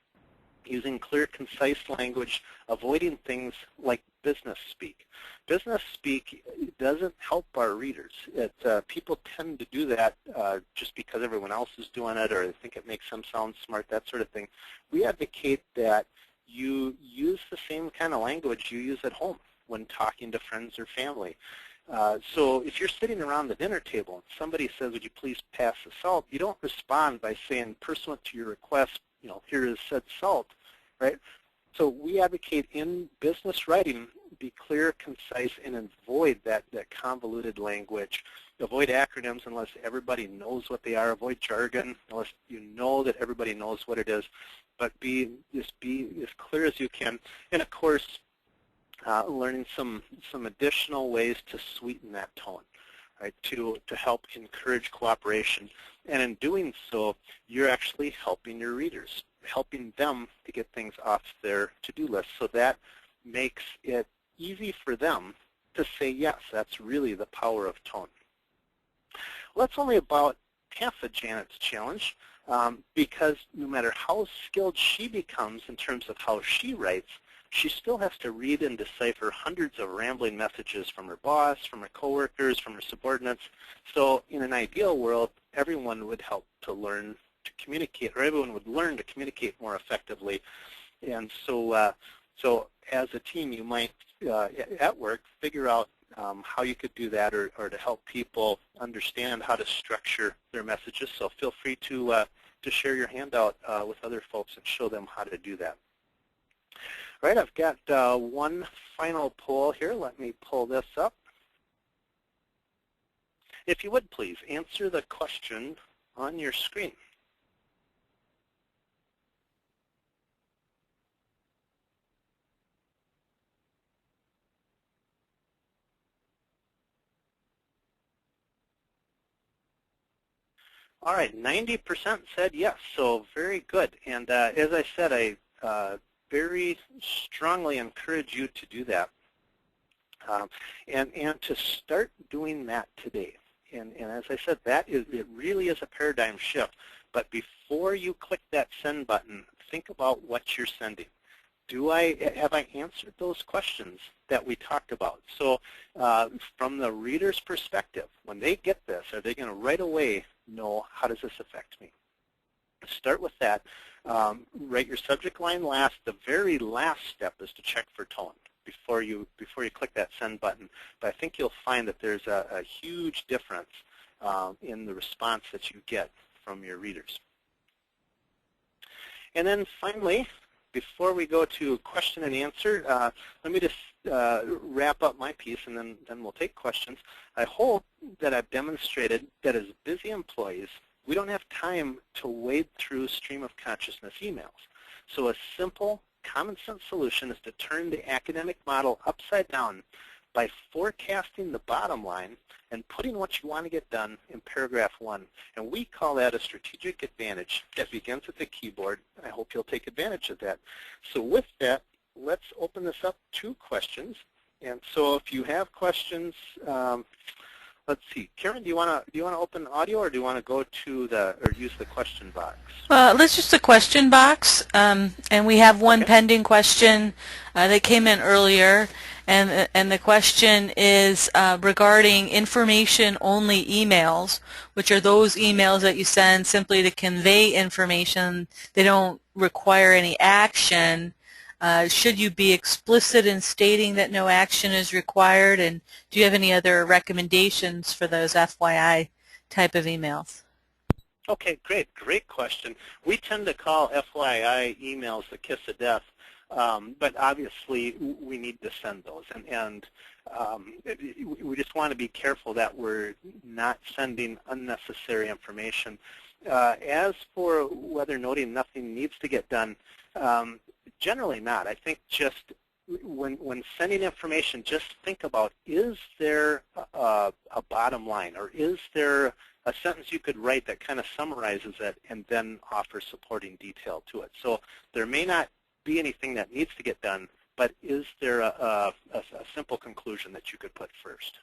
using clear, concise language, avoiding things like business speak. Business speak doesn't help our readers. People tend to do that just because everyone else is doing it, or they think it makes them sound smart, that sort of thing. We advocate that you use the same kind of language you use at home when talking to friends or family. So if you're sitting around the dinner table and somebody says, would you please pass the salt, you don't respond by saying, pursuant to your request, here is said salt, right? So we advocate in business writing, be clear, concise, and avoid that convoluted language. Avoid acronyms unless everybody knows what they are. Avoid jargon unless you know that everybody knows what it is. But just be as clear as you can. And of course, learning some additional ways to sweeten that tone, right? To help encourage cooperation. And in doing so, you're actually helping your readers, helping them to get things off their to-do list. So that makes it easy for them to say yes. That's really the power of tone. Well, that's only about half of Janet's challenge, because no matter how skilled she becomes in terms of how she writes, she still has to read and decipher hundreds of rambling messages from her boss, from her coworkers, from her subordinates. So in an ideal world, everyone would help to learn to communicate, or everyone would learn to communicate more effectively. And so, so as a team, you might, at work, figure out how you could do that, or to help people understand how to structure their messages. So feel free to share your handout with other folks and show them how to do that. All right, I've got one final poll here. Let me pull this up. If you would, please, answer the question on your screen. All right, 90% said yes, so very good. And as I said, I very strongly encourage you to do that, and to start doing that today. And as I said, it really is a paradigm shift. But before you click that send button, think about what you're sending. Have I answered those questions that we talked about? So from the reader's perspective, when they get this, are they going to right away know, how does this affect me? Start with that. Write your subject line last. The very last step is to check for tone before you click that send button. But I think you'll find that there's a huge difference in the response that you get from your readers. And then finally, before we go to question and answer, let me just wrap up my piece, and then we'll take questions. I hope that I've demonstrated that as busy employees, we don't have time to wade through stream of consciousness emails. So a simple, common sense solution is to turn the academic model upside down by forecasting the bottom line and putting what you want to get done in paragraph 1. And we call that a strategic advantage that begins at the keyboard. I hope you'll take advantage of that. So with that, let's open this up to questions. And so if you have questions, let's see, Karen, do you want to open audio, or do you want to go to use the question box? Let's use the question box, and we have one pending question that came in earlier, and the question is regarding information-only emails, which are those emails that you send simply to convey information. They don't require any action. Should you be explicit in stating that no action is required, and do you have any other recommendations for those FYI type of emails? Okay, great. Great question. We tend to call FYI emails the kiss of death, but obviously we need to send those. And we just want to be careful that we're not sending unnecessary information. As for whether noting nothing needs to get done, generally not. I think just when sending information, just think about, is there a bottom line, or is there a sentence you could write that kind of summarizes it and then offer supporting detail to it? So there may not be anything that needs to get done, but is there a simple conclusion that you could put first?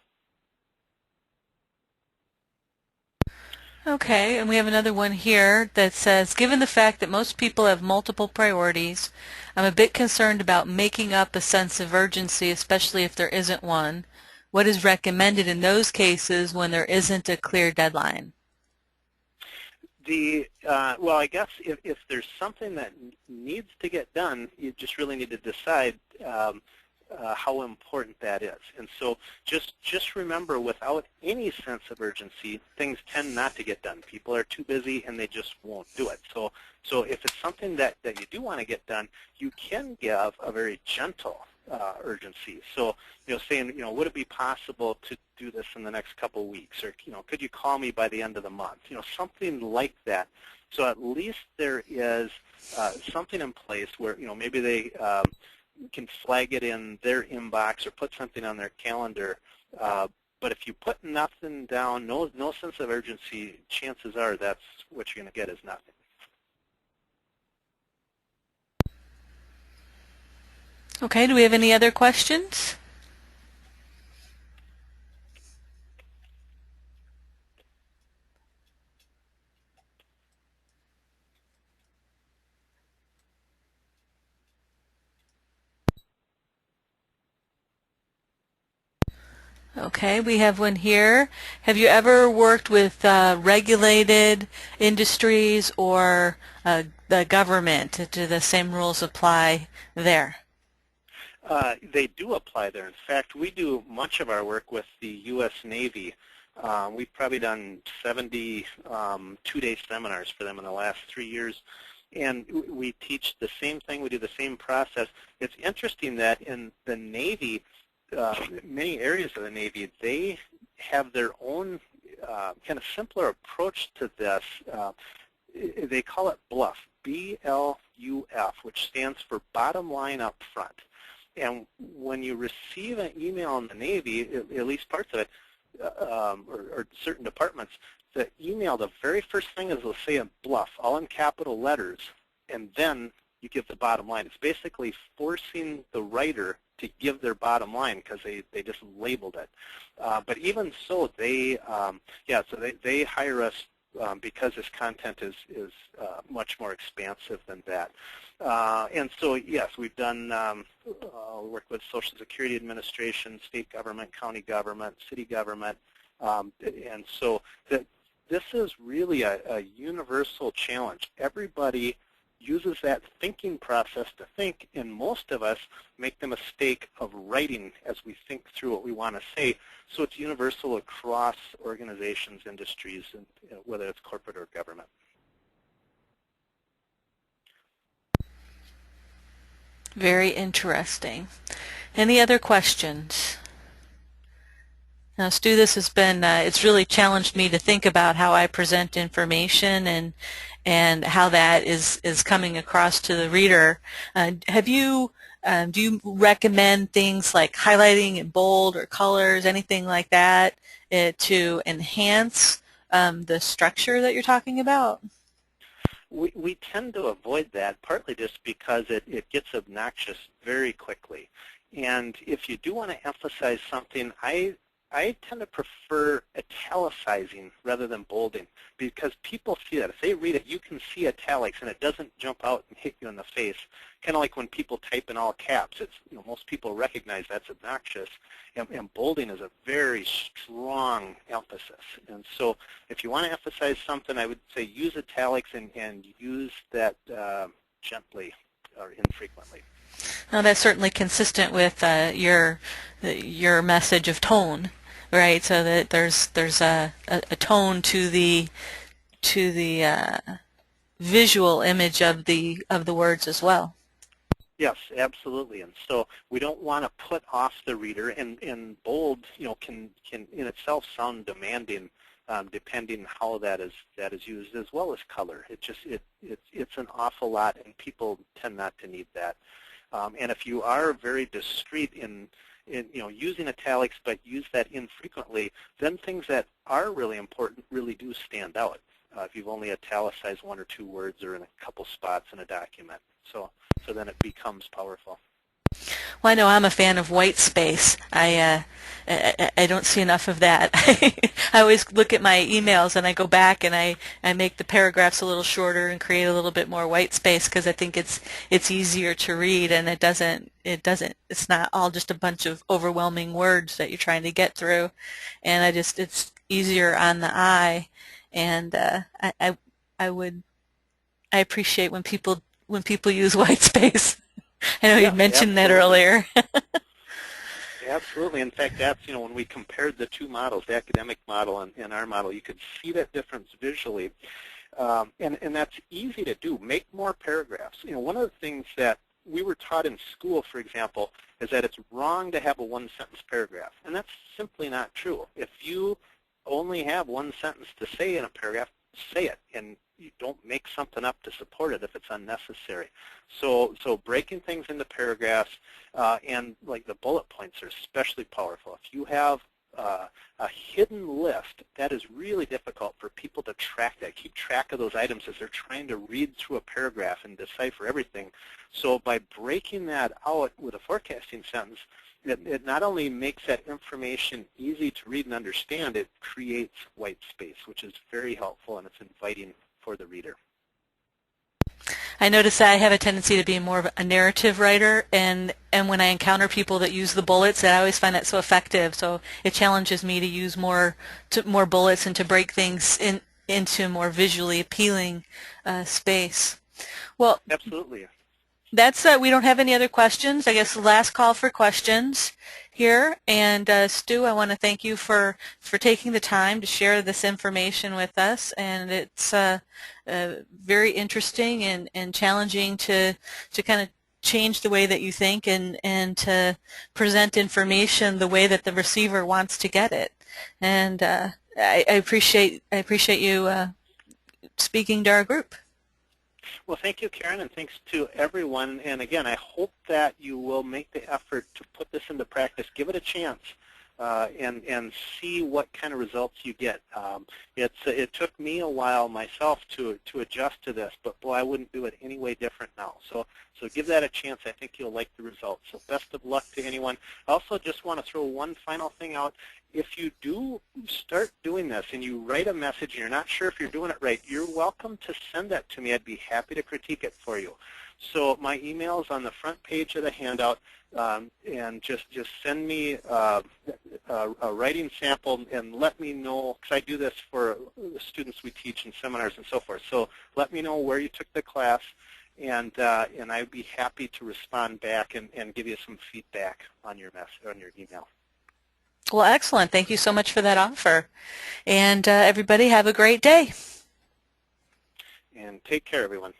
Okay, and we have another one here that says, given the fact that most people have multiple priorities, I'm a bit concerned about making up a sense of urgency, especially if there isn't one. What is recommended in those cases when there isn't a clear deadline? Well, I guess if there's something that needs to get done, you just really need to decide, how important that is. And so just remember, without any sense of urgency, things tend not to get done. People are too busy and they just won't do it. So if it's something that you do want to get done, you can give a very gentle urgency. So, saying, would it be possible to do this in the next couple weeks? Or, could you call me by the end of the month? Something like that. So at least there is something in place where, maybe they can flag it in their inbox or put something on their calendar. But if you put nothing down, no sense of urgency, chances are that's what you're going to get is nothing. Okay, do we have any other questions? Okay, we have one here. Have you ever worked with regulated industries or the government? Do the same rules apply there? They do apply there. In fact, we do much of our work with the U.S. Navy. We've probably done 70 two-day seminars for them in the last 3 years. And we teach the same thing. We do the same process. It's interesting that in the Navy, many areas of the Navy, they have their own kind of simpler approach to this. They call it BLUF, B-L-U-F, which stands for bottom line up front. And when you receive an email in the Navy, at least parts of it, or certain departments, the email, the very first thing is they'll say a BLUF, all in capital letters, and then you give the bottom line. It's basically forcing the writer to give their bottom line because they just labeled it. But even so, they hire us because this content is much more expansive than that. And so, yes, we've done work with Social Security Administration, state government, county government, city government, and so this is really a universal challenge. Everybody uses that thinking process to think, and most of us make the mistake of writing as we think through what we want to say. So it's universal across organizations, industries, and whether it's corporate or government. Very interesting. Any other questions? Now, Stu, this has been, it's really challenged me to think about how I present information and how that is coming across to the reader. Do you recommend things like highlighting in bold or colors, anything like that, to enhance the structure that you're talking about? We tend to avoid that, partly just because it gets obnoxious very quickly. And if you do want to emphasize something, I tend to prefer italicizing rather than bolding, because people see that. If they read it, you can see italics, and it doesn't jump out and hit you in the face. Kind of like when people type in all caps. It's, most people recognize that's obnoxious, and bolding is a very strong emphasis. And so if you want to emphasize something, I would say use italics and use that gently or infrequently. Now, that's certainly consistent with your message of tone, right? So that there's a tone to the visual image of the words as well. Yes, absolutely. And so we don't want to put off the reader, and bold, can in itself sound demanding, depending how that is used, as well as color. It's an awful lot, and people tend not to need that. And if you are very discreet in using italics, but use that infrequently, then things that are really important really do stand out. If you've only italicized one or two words or in a couple spots in a document, so then it becomes powerful. Well, I know I'm a fan of white space. I don't see enough of that. I always look at my emails and I go back and I make the paragraphs a little shorter and create a little bit more white space because I think it's easier to read, and it's not all just a bunch of overwhelming words that you're trying to get through, and it's easier on the eye, and I appreciate when people use white space. I know you mentioned that earlier. Absolutely. In fact, that's, when we compared the two models, the academic model and our model, you could see that difference visually. And that's easy to do. Make more paragraphs. One of the things that we were taught in school, for example, is that it's wrong to have a one-sentence paragraph. And that's simply not true. If you only have one sentence to say in a paragraph, say it. And you don't make something up to support it if it's unnecessary. So breaking things into paragraphs and like the bullet points are especially powerful. If you have a hidden list, that is really difficult for people to track that, keep track of those items as they're trying to read through a paragraph and decipher everything. So by breaking that out with a forecasting sentence, it not only makes that information easy to read and understand, it creates white space, which is very helpful, and it's inviting for the reader. I notice that I have a tendency to be more of a narrative writer, and when I encounter people that use the bullets, I always find that so effective. So it challenges me to use more bullets and to break things into more visually appealing space. Well, absolutely. That's we don't have any other questions. I guess the last call for questions here. And Stu, I want to thank you for taking the time to share this information with us. And it's very interesting and challenging to kind of change the way that you think and to present information the way that the receiver wants to get it. And I appreciate you speaking to our group. Well, thank you, Karen, and thanks to everyone. And again, I hope that you will make the effort to put this into practice. Give it a chance and see what kind of results you get. It took me a while myself to adjust to this, but boy, I wouldn't do it any way different now. So give that a chance. I think you'll like the results. So best of luck to anyone. I also just want to throw one final thing out. If you do start doing this and you write a message and you're not sure if you're doing it right, you're welcome to send that to me. I'd be happy to critique it for you. So my email is on the front page of the handout, and just send me a writing sample and let me know, because I do this for the students we teach in seminars and so forth. So let me know where you took the class, and I'd be happy to respond back and give you some feedback on your email. Well, excellent. Thank you so much for that offer. And everybody have a great day. And take care, everyone.